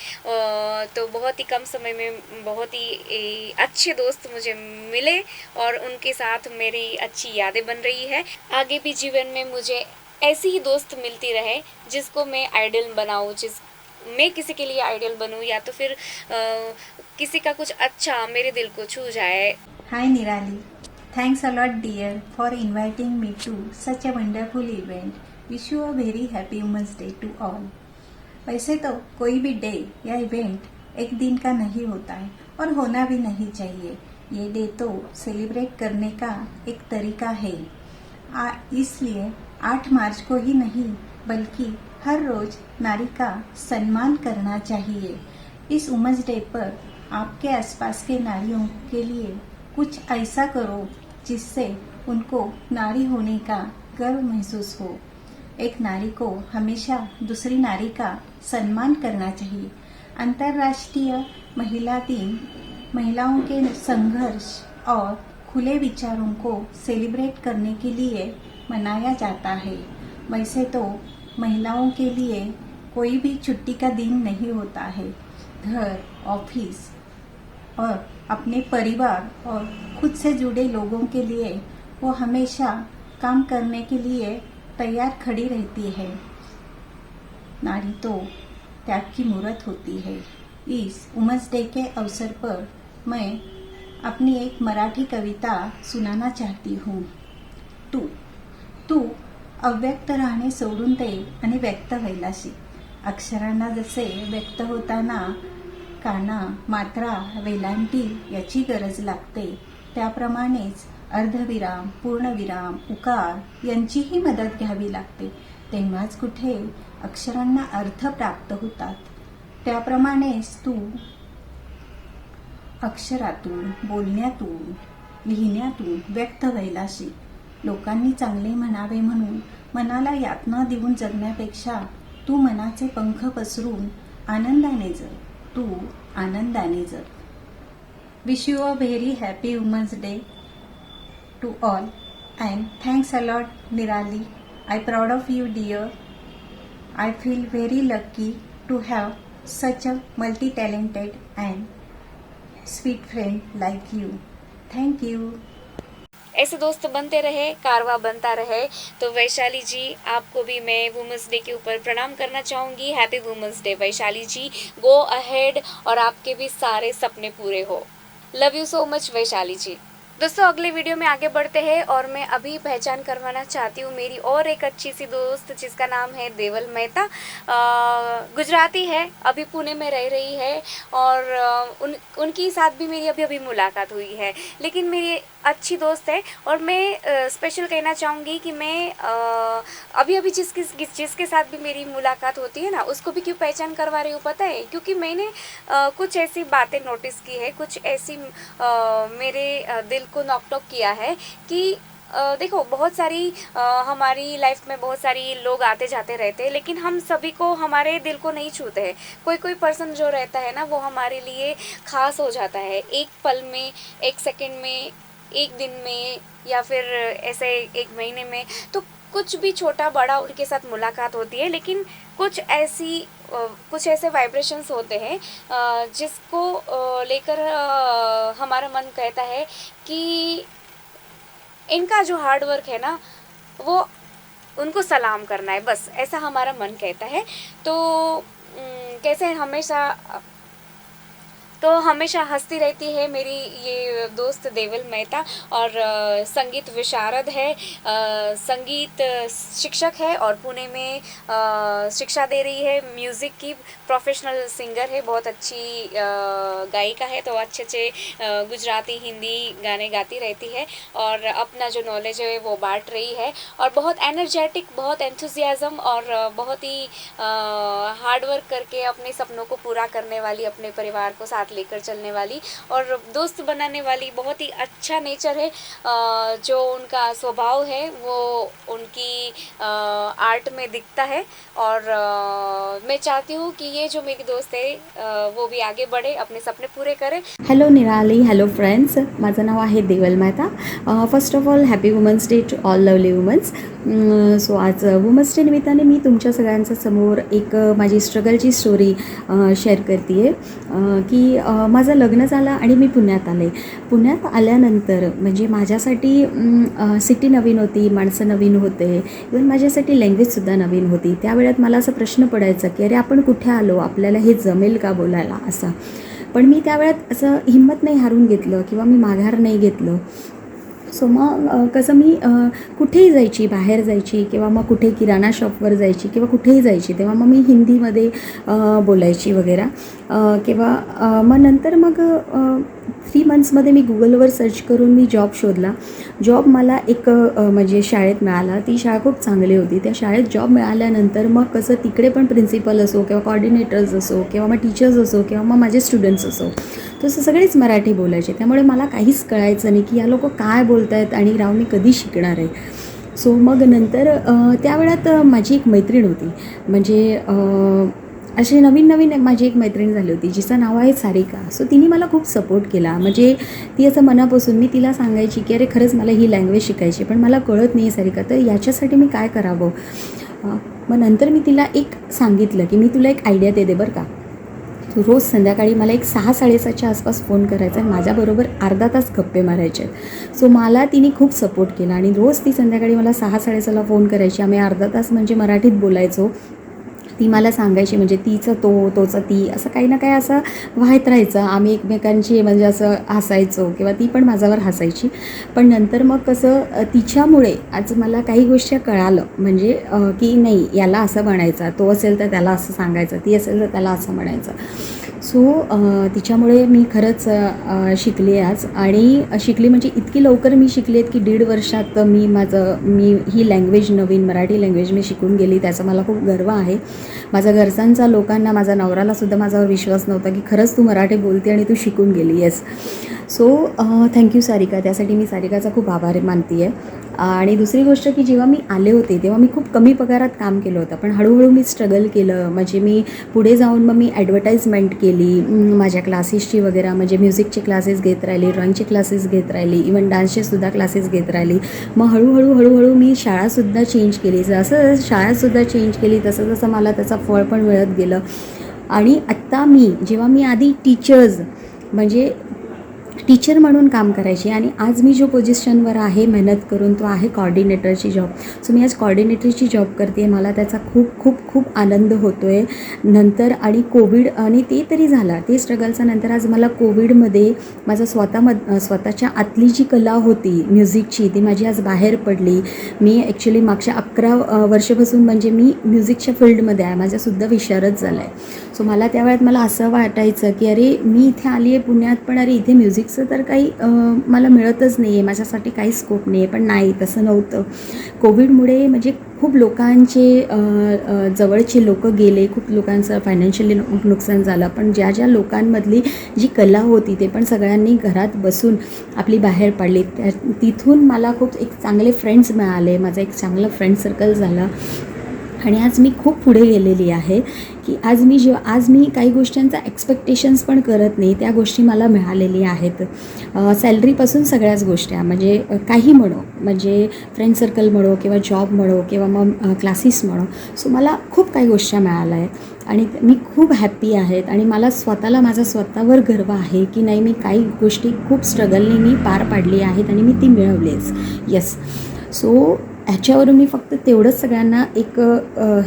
तो बहुत ही कम समय में बहुत ही अच्छे दोस्त मुझे मिले और उनके साथ मेरी अच्छी यादें बन रही है। आगे भी जीवन में मुझे ऐसी ही दोस्त मिलती रहे जिसको मैं आइडल बनाऊँ, मैं किसी के लिए आइडल बनूँ, या तो फिर किसी का कुछ अच्छा मेरे दिल को छू जाए। Hi Nirali, thanks a lot dear for inviting me to such a wonderful event. Wish you a very happy Women's Day to all. वैसे तो कोई भी डे या इवेंट एक दिन का नहीं होता है और होना भी नहीं चाहिए। ये डे तो सेलिब्रेट करने का एक तरीका है। इसलिए 8 मार्च को ही नहीं बल्कि हर रोज नारी का सम्मान करना चाहिए। इस वुमेन्स डे पर आपके आसपास के नारियों के लिए कुछ ऐसा करो जिससे उनको नारी होने का गर्व महसूस हो। एक नारी को हमेशा दूसरी नारी का सम्मान करना चाहिए। अंतर्राष्ट्रीय महिला दिन महिलाओं के संघर्ष और खुले विचारों को सेलिब्रेट करने के लिए मनाया जाता है। वैसे तो महिलाओं के लिए कोई भी छुट्टी का दिन नहीं होता है। घर, ऑफिस और अपने परिवार और खुद से जुड़े लोगों के लिए वो हमेशा काम करने के लिए तैयार खड़ी रहती है। नारी तो त्याग की मूर्त होती है। इस वुमेन्स डे के अवसर पर मैं अपनी एक मराठी कविता सुनाना चाहती हूँ। तू अव्यक्त राहणे सोडून दे आणि व्यक्त व्हायला शिक। अक्षरांना जसे व्यक्त होताना काना, मात्रा, वेलांटी याची गरज लागते, त्याप्रमाणेच अर्धविराम, पूर्णविराम, उकार यांचीही मदत घ्यावी लागते। तेव्हाच कुठे अक्षरांना अर्थ प्राप्त होतात। त्याप्रमाणेच तू अक्षरातून, बोलण्यातून, लिहिण्यातून व्यक्त व्हायला शिक। लोकांनी चांगले म्हणावे म्हणून मनाला यातना देऊन जगण्यापेक्षा तू मनाचे पंख पसरून आनंदाने जग। तू आनंदाने जग। Wish you a very happy women's day to all and thanks a lot Nirali. I proud of you dear. I feel very lucky to have such a multi-talented and sweet friend like you. Thank you. ऐसे दोस्त बनते रहे, कारवा बनता रहे। तो वैशाली जी, आपको भी मैं वुमेंस डे के ऊपर प्रणाम करना चाहूँगी। Happy women's day Vaishali ji. Go ahead और आपके भी सारे सपने पूरे हो। Love you so much Vaishali ji. दोस्तों, अगले वीडियो में आगे बढ़ते हैं और मैं अभी पहचान करवाना चाहती हूँ मेरी और एक अच्छी सी दोस्त जिसका नाम है देवल मेहता। गुजराती है, अभी पुणे में रह रही है और उनकी साथ भी मेरी अभी मुलाकात हुई है। लेकिन मेरी अच्छी दोस्त है और मैं स्पेशल कहना चाहूँगी कि मैं अभी जिसके साथ भी मेरी मुलाकात होती है ना, उसको भी क्यों पहचान करवा रही हूँ पता है? क्योंकि मैंने कुछ ऐसी बातें नोटिस की है, कुछ ऐसी मेरे दिल को नॉक किया है कि देखो, बहुत सारी हमारी लाइफ में बहुत सारी लोग आते जाते रहते हैं, लेकिन हम सभी को हमारे दिल को नहीं छूते हैं। कोई पर्सन जो रहता है ना, वो हमारे लिए ख़ास हो जाता है। एक पल में, एक सेकंड में, एक दिन में या फिर ऐसे एक महीने में, तो कुछ भी छोटा बड़ा उनके साथ मुलाकात होती है। लेकिन कुछ ऐसे वाइब्रेशंस होते हैं जिसको लेकर हमारा मन कहता है कि इनका जो हार्ड वर्क है ना, वो उनको सलाम करना है, बस ऐसा हमारा मन कहता है। तो कैसे हमेशा हंसती रहती है मेरी ये दोस्त देवल मेहता, और संगीत विशारद है, संगीत शिक्षक है और पुणे में शिक्षा दे रही है। म्यूज़िक की प्रोफेशनल सिंगर है, बहुत अच्छी गायिका है। तो अच्छे गुजराती, हिंदी गाने गाती रहती है और अपना जो नॉलेज है वो बांट रही है। और बहुत एनर्जेटिक, बहुत एंथुजियाज़म और बहुत ही हार्ड वर्क करके अपने सपनों को पूरा करने वाली, अपने परिवार को साथ साथ लेकर चलने वाली और दोस्त बनाने वाली, बहुत ही अच्छा नेचर है। जो उनका स्वभाव है वो उनकी आर्ट में दिखता है और मैं चाहती हूँ कि ये जो मेरी दोस्त है वो भी आगे बढ़े, अपने सपने पूरे करे। हॅलो निराली, हॅलो फ्रेंड्स, माझं नाव आहे Deval Mehta. First of all happy women's day to all lovely women's. So आज वुमन्स डे निमित्ताने मी तुमच्या सगळ्यांच्या समोर एक माझी स्ट्रगलची स्टोरी शेअर करते आहे की माझं लग्न झालं आणि मी पुण्यात आले. पुण्यात आल्यानंतर म्हणजे माझ्यासाठी सिटी नवीन होती, माणसं नवीन होते, इवन माझ्यासाठी लँग्वेजसुद्धा नवीन होती. त्यावेळेत मला असा प्रश्न पडायचा की अरे आपण कुठे आलो, आपल्याला हे जमेल का बोलायला असं. पण मी त्यावेळेत असं हिंमत नाही हारून घेतलं किंवा मी माघार नाही घेतलं. सो मग कसं मी कुठेही जायची, बाहेर जायची किंवा मग कुठे किराणा शॉपवर जायची किंवा कुठेही जायची तेव्हा मग मी हिंदीमध्ये बोलायची वगैरे. किंवा मग नंतर मग 3 मंथ्समध्ये मी गुगलवर सर्च करून मी जॉब शोधला. जॉब मला एक म्हणजे शाळेत मिळाला. ती शाळा खूप चांगली होती. त्या शाळेत जॉब मिळाल्यानंतर मग कसं तिकडे पण प्रिन्सिपल असो किंवा कॉर्डिनेटर्स असो किंवा मग टीचर्स असो किंवा मग माझे स्टुडंट्स असो तसं सगळेच मराठी बोलायचे. त्यामुळे मला काहीच कळायचं नाही की या लोक काय बोलत आहेत आणि राव मी कधी शिकणार आहे. सो मग नंतर त्या वेळात माझी एक मैत्रीण होती, म्हणजे अशी नवीन माझी एक मैत्रीण झाली होती जिचं नाव आहे सारिका. सो तिने मला खूप सपोर्ट केला. म्हणजे ती असं मनापासून मी तिला सांगायची की अरे खरंच मला ही लँग्वेज शिकायची पण मला कळत नाही आहे सारिका, तर याच्यासाठी मी काय करावं. मग नंतर मी तिला एक सांगितलं की मी तुला एक आयडिया देते बरं का, तू रोज संध्याकाळी मला एक 6-7:30च्या आसपास फोन करायचा आणि माझ्याबरोबर अर्धा तास गप्पे मारायचे आहेत. सो मला तिने खूप सपोर्ट केला आणि रोज ती संध्याकाळी मला 6-6:30ला फोन करायची. आम्ही अर्धा तास म्हणजे मराठीत बोलायचो. ती मला सांगायची म्हणजे तिचं तो, तोचं ती, असं काही ना काही असं व्हायत राहायचं. आम्ही एकमेकांची म्हणजे असं हसायचो किंवा ती पण माझ्यावर हसायची. पण नंतर मग कसं तिच्यामुळे आज मला काही गोष्टी कळालं म्हणजे की नाही याला असं म्हणायचं, तो असेल तर त्याला असं सांगायचं, ती असेल तर त्याला असं म्हणायचं. सो तिच्यामुळे मी खरंच शिकले आज. आणि शिकली म्हणजे इतकी लवकर मी शिकले की 1.5 वर्षात मी ही लँग्वेज, नवीन मराठी लँग्वेज मी शिकून गेली. त्याचा मला खूप गर्व आहे. माझ्या घरच्यांचा, लोकांना, माझ्या नवऱ्यालासुद्धा माझ्यावर विश्वास नव्हता की खरंच तू मराठी बोलते आणि तू शिकून गेली आहेस. सो थँक्यू सारिका, त्यासाठी मी सारिकाचा खूप आभार मानते आहे. आणि दुसरी गोष्ट की जेव्हा मी आले होते तेव्हा मी खूप कमी पगारात काम केलं होतं, पण हळूहळू मी स्ट्रगल केलं. म्हणजे मी पुढे जाऊन मग मी ॲडव्हर्टाईजमेंट केली माझ्या क्लासेसची वगैरे, म्हणजे म्युझिकचे क्लासेस घेत राहिली, ड्रॉइंगचे क्लासेस घेत राहिली, इवन डान्सचेसुद्धा क्लासेस घेत राहिली. मग हळूहळू मी शाळासुद्धा चेंज केली. जसं शाळासुद्धा चेंज केली तसं तसं मला त्याचा फळ पण मिळत गेलं. आणि आत्ता जेव्हा मी आधी म्हणजे टीचर म्हणून काम करायची आणि आज मी जो पोझिशनवर आहे मेहनत करून तो आहे कॉर्डिनेटरची जॉब. सो मी आज कॉर्डिनेटरची जॉब करते. मला त्याचा खूप खूप खूप आनंद होतो आहे. नंतर आणि कोविड आणि ते तरी झाला, ते स्ट्रगलचा नंतर आज मला कोविडमध्ये माझा स्वतःच्या आतली जी कला होती म्युझिकची ती माझी आज बाहेर पडली. मी ॲक्च्युली मागच्या 11 वर्षापासून म्हणजे मी म्युझिकच्या फील्डमध्ये आहे, माझासुद्धा विशारद झाला आहे. सो मला त्यावेळेत मला असं वाटायचं की अरे मी इथे आली आहे पुण्यात, पण अरे इथे म्युझिकचं तर काही मला मिळतच नाही आहे, माझ्यासाठी काही स्कोप नाही आहे. पण नाही, तसं नव्हतं. कोविडमुळे म्हणजे खूप लोकांचे जवळचे लोक गेले, खूप लोकांचं फायनान्शियली नुकसान झालं. पण ज्या ज्या लोकांमधली जी कला होती ते पण सगळ्यांनी घरात बसून आपली बाहेर पाडली. तिथून मला खूप एक चांगले फ्रेंड्स मिळाले, माझा एक चांगला फ्रेंड सर्कल झाला. आणि आज मी खूप पुढे गेलेली आहे की आज मी काही गोष्टींचा एक्सपेक्टेशन्स पण करत नाही, त्या गोष्टी मला मिळालेल्या आहेत. सॅलरीपासून सगळ्याच गोष्टी म्हणजे काही म्हणो, म्हणजे फ्रेंड सर्कल म्हणो किंवा जॉब म्हणो किंवा मग क्लासेस म्हणो. सो मला खूप काही गोष्टी मिळाल्या आहेत आणि मी खूप हॅप्पी आहेत. आणि मला माझा स्वतःवर गर्व आहे की नाही, मी काही गोष्टी खूप स्ट्रगलने मी पार पाडली आहेत आणि मी ती मिळवलीच. येस. सो ह्याच्यावरून मी फक्त तेवढंच सगळ्यांना एक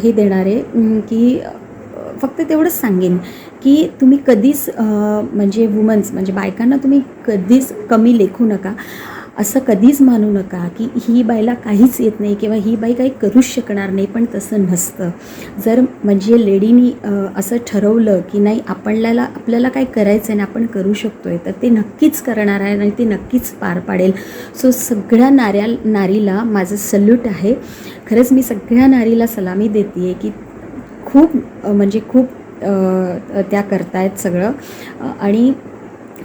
हे देणार आहे की फक्त तेवढंच सांगेन की तुम्ही कधीच म्हणजे वुमन्स म्हणजे बायकांना तुम्ही कधीच कमी लेखू नका. असं कधीच मानू नका की ही बाईला काहीच येत नाही किंवा ही बाई काही करूच शकणार नाही, पण तसं नसतं. जर म्हणजे लेडीनी असं ठरवलं की नाही आपल्याला काय करायचं आहे आणि आपण करू शकतो आहे, तर ते नक्कीच करणार आहे आणि ते नक्कीच पार पाडेल. सो सगळ्या नारीला माझं सल्यूट आहे. खरंच मी सगळ्या नारीला सलामी देते आहे की खूप त्या करतायत सगळं आणि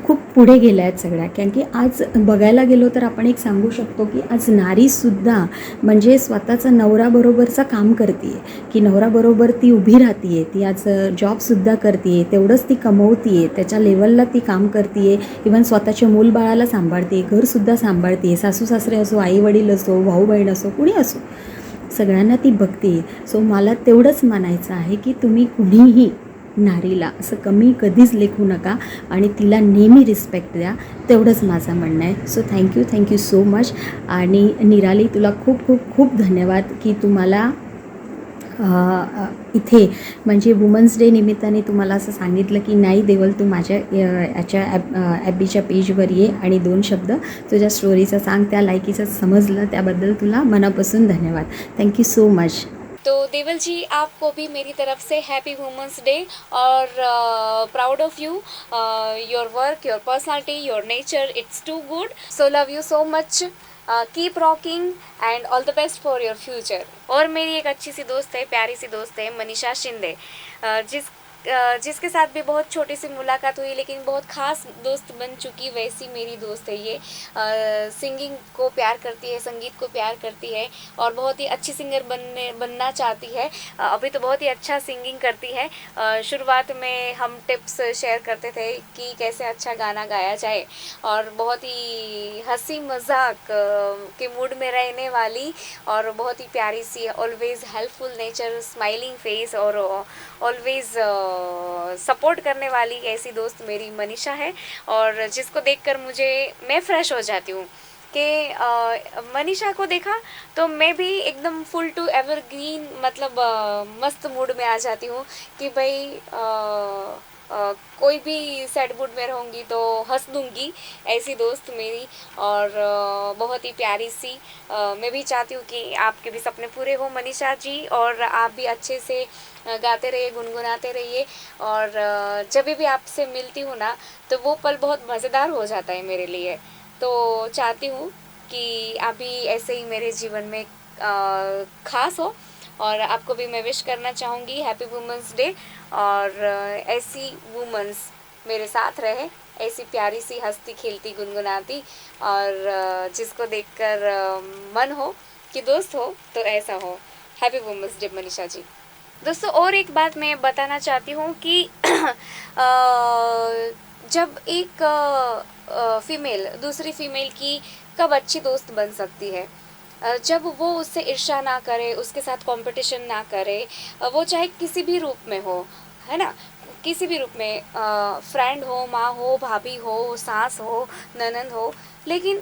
खूप पुढे गेल्या आहेत सगळ्या. कारण की आज बघायला गेलो तर आपण एक सांगू शकतो की आज नारीसुद्धा म्हणजे स्वतःचा नवऱ्याबरोबरचं काम करते आहे, की नवऱ्याबरोबर ती उभी राहते आहे, ती आज जॉबसुद्धा करते आहे, तेवढंच ती कमवते आहे, त्याच्या लेवलला ती काम करते आहे, इवन स्वतःच्या मूलबाळाला सांभाळते आहे, घरसुद्धा सांभाळते आहे, सासू सासरे असो, आईवडील असो, भाऊ बहीण असो, कुणी असो, सगळ्यांना ती बघते. सो मला तेवढंच म्हणायचं आहे की तुम्ही कुणीही नारीला असं कमी कधीच लेखू नका आणि तिला नेहमी रिस्पेक्ट द्या, तेवढंच माझं म्हणणं आहे. So thank you so much. आणि निराली, तुला खूप खूप खूप धन्यवाद की तुम्हाला इथे म्हणजे वुमन्स डे निमित्ताने तुम्हाला असं सांगितलं की नाही देवल, तू माझ्या याच्या ॲबीच्या पेजवर ये आणि 2 शब्द तुझ्या स्टोरीचं सांग. त्या लायकीचं समजलं, त्याबद्दल तुला मनापासून धन्यवाद. Thank you so much. तो देवल जी, आपको भी मेरी तरफ से हैप्पी वुमेंस डे और proud of you, your work, your personality, your nature, it's too good. So love you so much. Keep rocking and all the best for your future. और मेरी एक अच्छी सी दोस्त है, प्यारी सी दोस्त है, मनीषा शिंदे, जिसके साथ भी बहुत छोटी सी मुलाकात हुई लेकिन बहुत ख़ास दोस्त बन चुकी, वैसी मेरी दोस्त है ये. सिंगिंग को प्यार करती है, संगीत को प्यार करती है और बहुत ही अच्छी सिंगर बनना चाहती है. अभी तो बहुत ही अच्छा सिंगिंग करती है. शुरुआत में हम टिप्स शेयर करते थे कि कैसे अच्छा गाना गाया जाए, और बहुत ही हंसी मजाक के मूड में रहने वाली और बहुत ही प्यारी सी, always helpful nature, smiling face और ऑलवेज सपोर्ट करने वाली ऐसी दोस्त मेरी मनीषा है. और जिसको देखकर मैं फ्रेश हो जाती हूँ कि मनीषा को देखा तो मैं भी एकदम फुल टू एवरग्रीन, मतलब मस्त मूड में आ जाती हूँ कि भाई कोई भी सैड मूड में रहूँगी तो हंस दूँगी, ऐसी दोस्त मेरी. और बहुत ही प्यारी सी. मैं भी चाहती हूँ कि आपके भी सपने पूरे हो मनीषा जी, और आप भी अच्छे से गाते रहिए, गुनगुनाते रहिए. और जब भी आपसे मिलती हूँ ना तो वो पल बहुत मज़ेदार हो जाता है मेरे लिए. तो चाहती हूँ कि आप भी ऐसे ही मेरे जीवन में ख़ास हो, और आपको भी मैं विश करना चाहूँगी हैप्पी वुमेंस डे. और ऐसी वुमेंस मेरे साथ रहे, ऐसी प्यारी सी हंसती खेलती गुनगुनाती, और जिसको देखकर मन हो कि दोस्त हो तो ऐसा हो. Happy women's day Manisha ji. दोस्तों, और एक बात मैं बताना चाहती हूँ कि जब एक फ़ीमेल दूसरी फ़ीमेल की कब अच्छी दोस्त बन सकती है, जब वो उससे ईर्ष्या ना करे, उसके साथ कंपटीशन ना करे, वो चाहे किसी भी रूप में हो, है ना, किसी भी रूप में, फ्रेंड हो, माँ हो, भाभी हो, सास हो, ननंद हो. लेकिन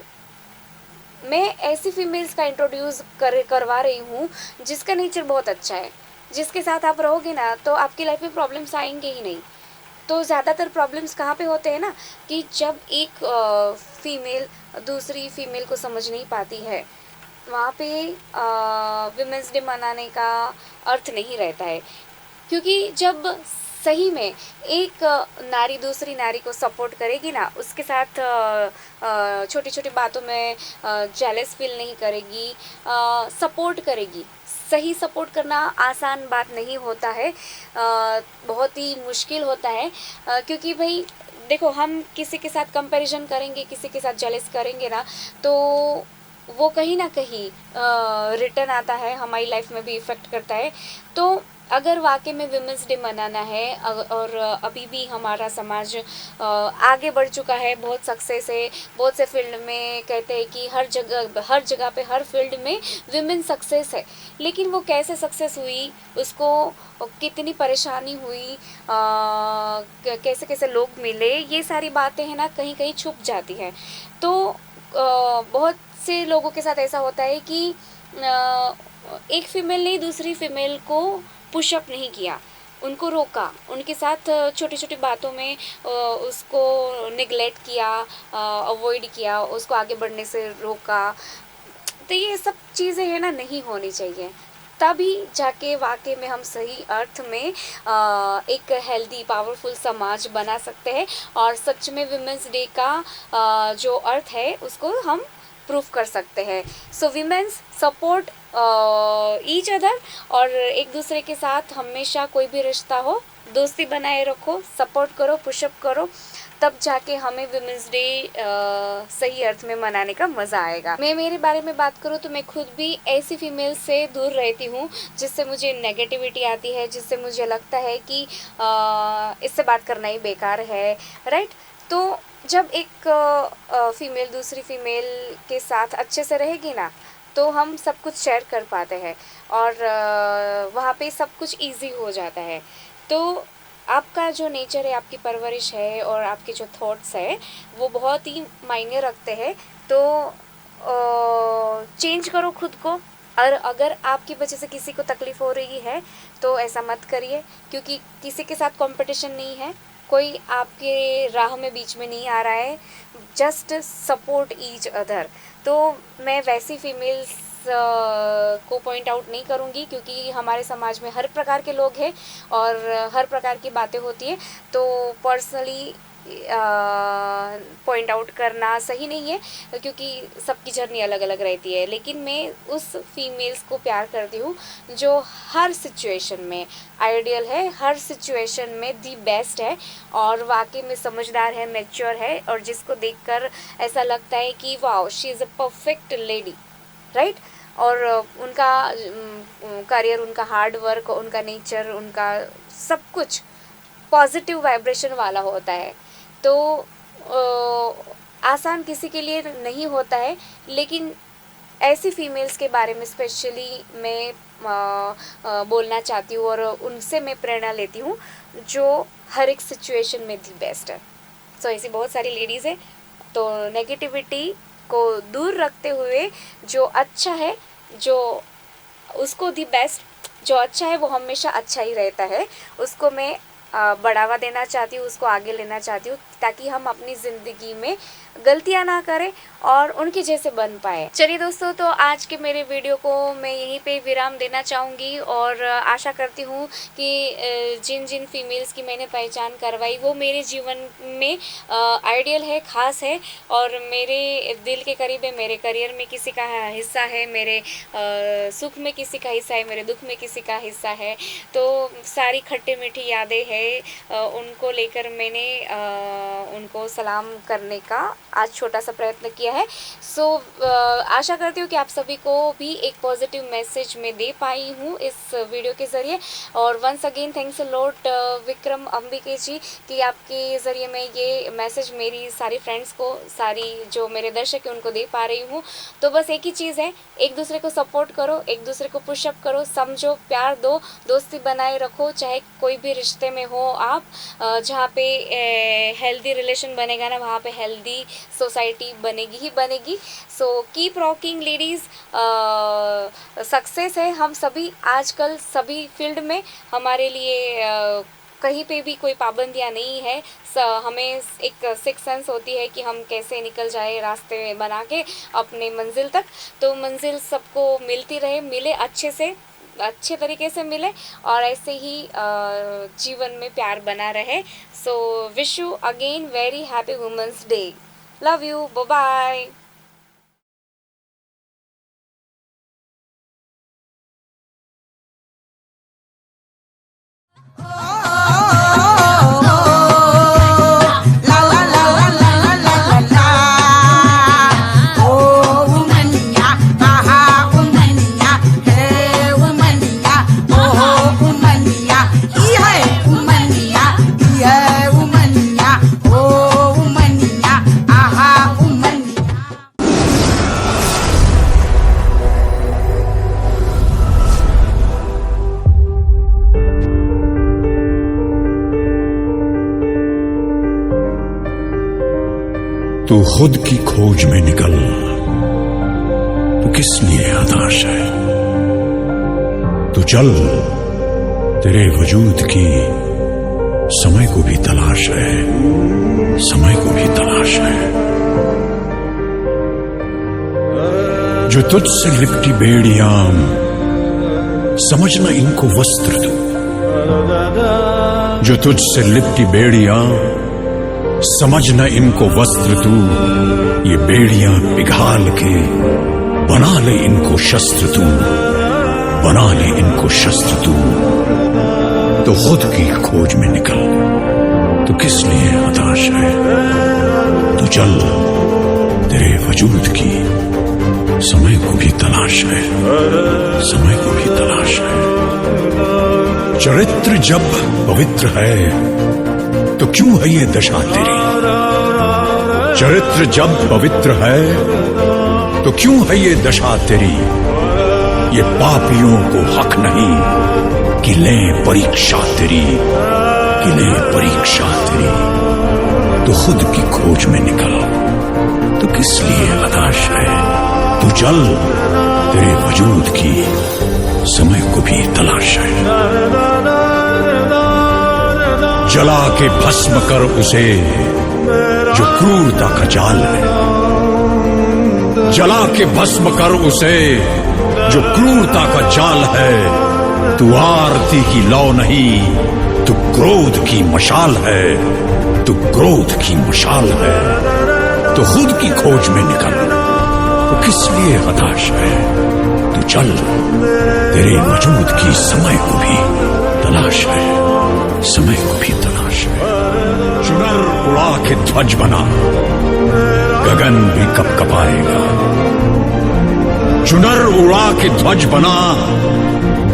मैं ऐसी फीमेल्स का इंट्रोड्यूस करवा रही हूँ जिसका नेचर बहुत अच्छा है, जिसके साथ आप रहोगे ना तो आपकी लाइफ में प्रॉब्लम्स आएंगे ही नहीं. तो ज़्यादातर प्रॉब्लम्स कहाँ पे होते हैं ना, कि जब एक फ़ीमेल दूसरी फ़ीमेल को समझ नहीं पाती है, वहाँ पे विमेंस डे मनाने का अर्थ नहीं रहता है. क्योंकि जब सही में एक नारी दूसरी नारी को सपोर्ट करेगी ना, उसके साथ छोटी छोटी बातों में जेलस फील नहीं करेगी, सपोर्ट करेगी. सही सपोर्ट करना आसान बात नहीं होता है, बहुत ही मुश्किल होता है. क्योंकि भाई देखो, हम किसी के साथ कंपैरिजन करेंगे, किसी के साथ जेलस करेंगे ना, तो वो कहीं ना कहीं रिटर्न आता है, हमारी लाइफ में भी इफ़ेक्ट करता है. तो अगर वाकई में विमेंस डे मनाना है, और अभी भी हमारा समाज आगे बढ़ चुका है, बहुत सक्सेस है, बहुत से फील्ड में कहते हैं कि हर जगह पे हर फील्ड में विमेन सक्सेस है. लेकिन वो कैसे सक्सेस हुई, उसको कितनी परेशानी हुई, कैसे कैसे लोग मिले, ये सारी बातें हैं ना कहीं कहीं छुप जाती हैं. तो बहुत से लोगों के साथ ऐसा होता है कि एक फ़ीमेल ने दूसरी फ़ीमेल को पुशअप नहीं किया, उनको रोका, उनके साथ छोटी छोटी बातों में उसको निगलेक्ट किया, अवॉइड किया, उसको आगे बढ़ने से रोका. तो ये सब चीज़ें हैं ना, नहीं होनी चाहिए. तभी जाके वाकई में हम सही अर्थ में एक हेल्दी पावरफुल समाज बना सकते हैं, और सच में विमेंस डे का जो अर्थ है उसको हम प्रूव कर सकते हैं। सो वीमेंस सपोर्ट ईच अदर, और एक दूसरे के साथ हमेशा कोई भी रिश्ता हो दोस्ती बनाए रखो, सपोर्ट करो, पुशअप करो, तब जाके हमें वुमेंस डे सही अर्थ में मनाने का मज़ा आएगा। मैं मेरे बारे में बात करूँ तो मैं खुद भी ऐसी फीमेल से दूर रहती हूँ जिससे मुझे नेगेटिविटी आती है, जिससे मुझे लगता है कि इससे बात करना ही बेकार है, राइट। तो जब एक फीमेल दूसरी फीमेल के साथ अच्छे से रहेगी ना, तो हम सब कुछ शेयर कर पाते हैं और वहाँ पे सब कुछ इजी हो जाता है। तो आपका जो नेचर है, आपकी परवरिश है और आपके जो थॉट्स है वो बहुत ही मायने रखते हैं। तो चेंज करो खुद को, और अगर आपकी वजह से किसी को तकलीफ़ हो रही है तो ऐसा मत करिए, क्योंकि किसी के साथ कंपटीशन नहीं है, कोई आपके राह में बीच में नहीं आ रहा है, जस्ट सपोर्ट ईच अदर। तो मैं वैसी फीमेल्स को पॉइंट आउट नहीं करूँगी, क्योंकि हमारे समाज में हर प्रकार के लोग हैं और हर प्रकार की बातें होती है, तो पर्सनली पॉइंट आउट करना सही नहीं है, क्योंकि सबकी जर्नी अलग अलग रहती है। लेकिन मैं उस फीमेल्स को प्यार करती हूँ जो हर सिचुएशन में आइडियल है, हर सिचुएशन में दी बेस्ट है और वाकई में समझदार है, मैच्योर है, और जिसको देखकर ऐसा लगता है कि wow she is a perfect lady, right. और उनका करियर, उनका हार्ड वर्क, उनका नेचर, उनका सब कुछ पॉजिटिव वाइब्रेशन वाला होता है। तो आसान किसी के लिए नहीं होता है, लेकिन ऐसी फीमेल्स के बारे में स्पेशली मैं बोलना चाहती हूँ और उनसे मैं प्रेरणा लेती हूँ जो हर एक सिचुएशन में दी बेस्ट है। सो ऐसी बहुत सारी लेडीज़ है, तो नेगेटिविटी को दूर रखते हुए जो अच्छा है, जो उसको दी बेस्ट, जो अच्छा है वो हमेशा अच्छा ही रहता है, उसको मैं बढ़ावा देना चाहती हूँ, उसको आगे लेना चाहती हूँ, ताकि हम अपनी ज़िंदगी में गलतियाँ ना करें और उनके जैसे बन पाए। चलिए दोस्तों, तो आज के मेरे वीडियो को मैं यहीं पे विराम देना चाहूँगी और आशा करती हूँ कि जिन जिन फीमेल्स की मैंने पहचान करवाई वो मेरे जीवन में आइडियल है, ख़ास है और मेरे दिल के करीब है, मेरे करियर में किसी का हिस्सा है, मेरे सुख में किसी का हिस्सा है, मेरे दुख में किसी का हिस्सा है। तो सारी खट्टी मीठी यादें हैं, उनको लेकर मैंने उनको सलाम करने का आज छोटा सा प्रयत्न किया है। सो आशा करती हूँ कि आप सभी को भी एक पॉजिटिव मैसेज मैं दे पाई हूँ इस वीडियो के ज़रिए। और once again thanks a lot Vikram Ambike ji कि आपके ज़रिए मैं ये मैसेज मेरी सारी फ्रेंड्स को, सारी जो मेरे दर्शक हैं उनको दे पा रही हूँ। तो बस एक ही चीज़ है, एक दूसरे को सपोर्ट करो, एक दूसरे को पुशअप करो, समझो, प्यार दो, दोस्ती बनाए रखो, चाहे कोई भी रिश्ते में हो आप। जहाँ पे हेल्दी रिलेशन बनेगा ना, वहाँ पे हेल्दी सोसाइटी बनेगी ही बनेगी। So keep rocking ladies, success है हम सभी आजकल सभी फील्ड में, हमारे लिए कहीं पे भी कोई पाबंदियाँ नहीं है। हमें एक सिक्स सेंस होती है कि हम कैसे निकल जाए रास्ते बना के अपने मंजिल तक। तो मंजिल सबको मिलती रहे, मिले अच्छे से, अच्छे तरीके से मिले और ऐसे ही जीवन में प्यार बना रहे। So wish you again very happy women's day. Love you, bye bye. तू खुद की खोज में निकल, तू किस लिए हताश है? तू चल, तेरे वजूद की समय को भी तलाश है, समय को भी तलाश है। जो तुझसे लिपटी बेड़ियां, समझना इनको वस्त्र तू। जो तुझसे लिपटी बेड़ियां, समझ न इनको वस्त्र तू, ये बेड़ियां पिघाल के बना ले इनको शस्त्र तू, बना ले इनको शस्त्र तू। तो खुद की खोज में निकल, तो किस लिए हताश है? तो चल, तेरे वजूद की समय को भी तलाश है, समय को भी तलाश है। चरित्र जब पवित्र है तो क्यों है ये दशा तेरी? चरित्र जब पवित्र है तो क्यों है ये दशा तेरी? ये पापियों को हक नहीं कि लें परीक्षा तेरी, कि लें परीक्षा तेरी। तो खुद की खोज में निकल, तो किस लिए हताश है? तू चल, तेरे वजूद की समय को भी तलाश है। जला के भस्म कर उसे जो क्रूरता का जाल है, जला के भस्म कर उसे जो क्रूरता का जाल है। तू आरती की लौ नहीं, तू क्रोध की मशाल है, तू क्रोध की मशाल है। तो खुद की खोज में निकल, तो किस लिए हताश है? तू चल, तेरे वजूद की समय को भी तलाश है, समय को भी तलाश है। चुनर उड़ा के ध्वज बना, गगन भी कपकपाएगा। चुनर उड़ा के ध्वज बना,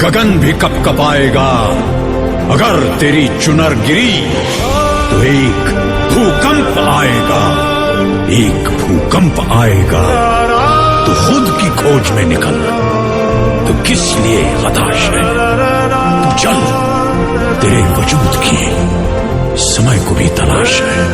गगन भी कपकपाएगा। अगर तेरी चुनर गिरी तो एक भूकंप आएगा, एक भूकंप आएगा। तो खुद की खोज में निकल, तो किस लिए हताश है? तू चल, तेरे वजूद की समय को भी तलाश है,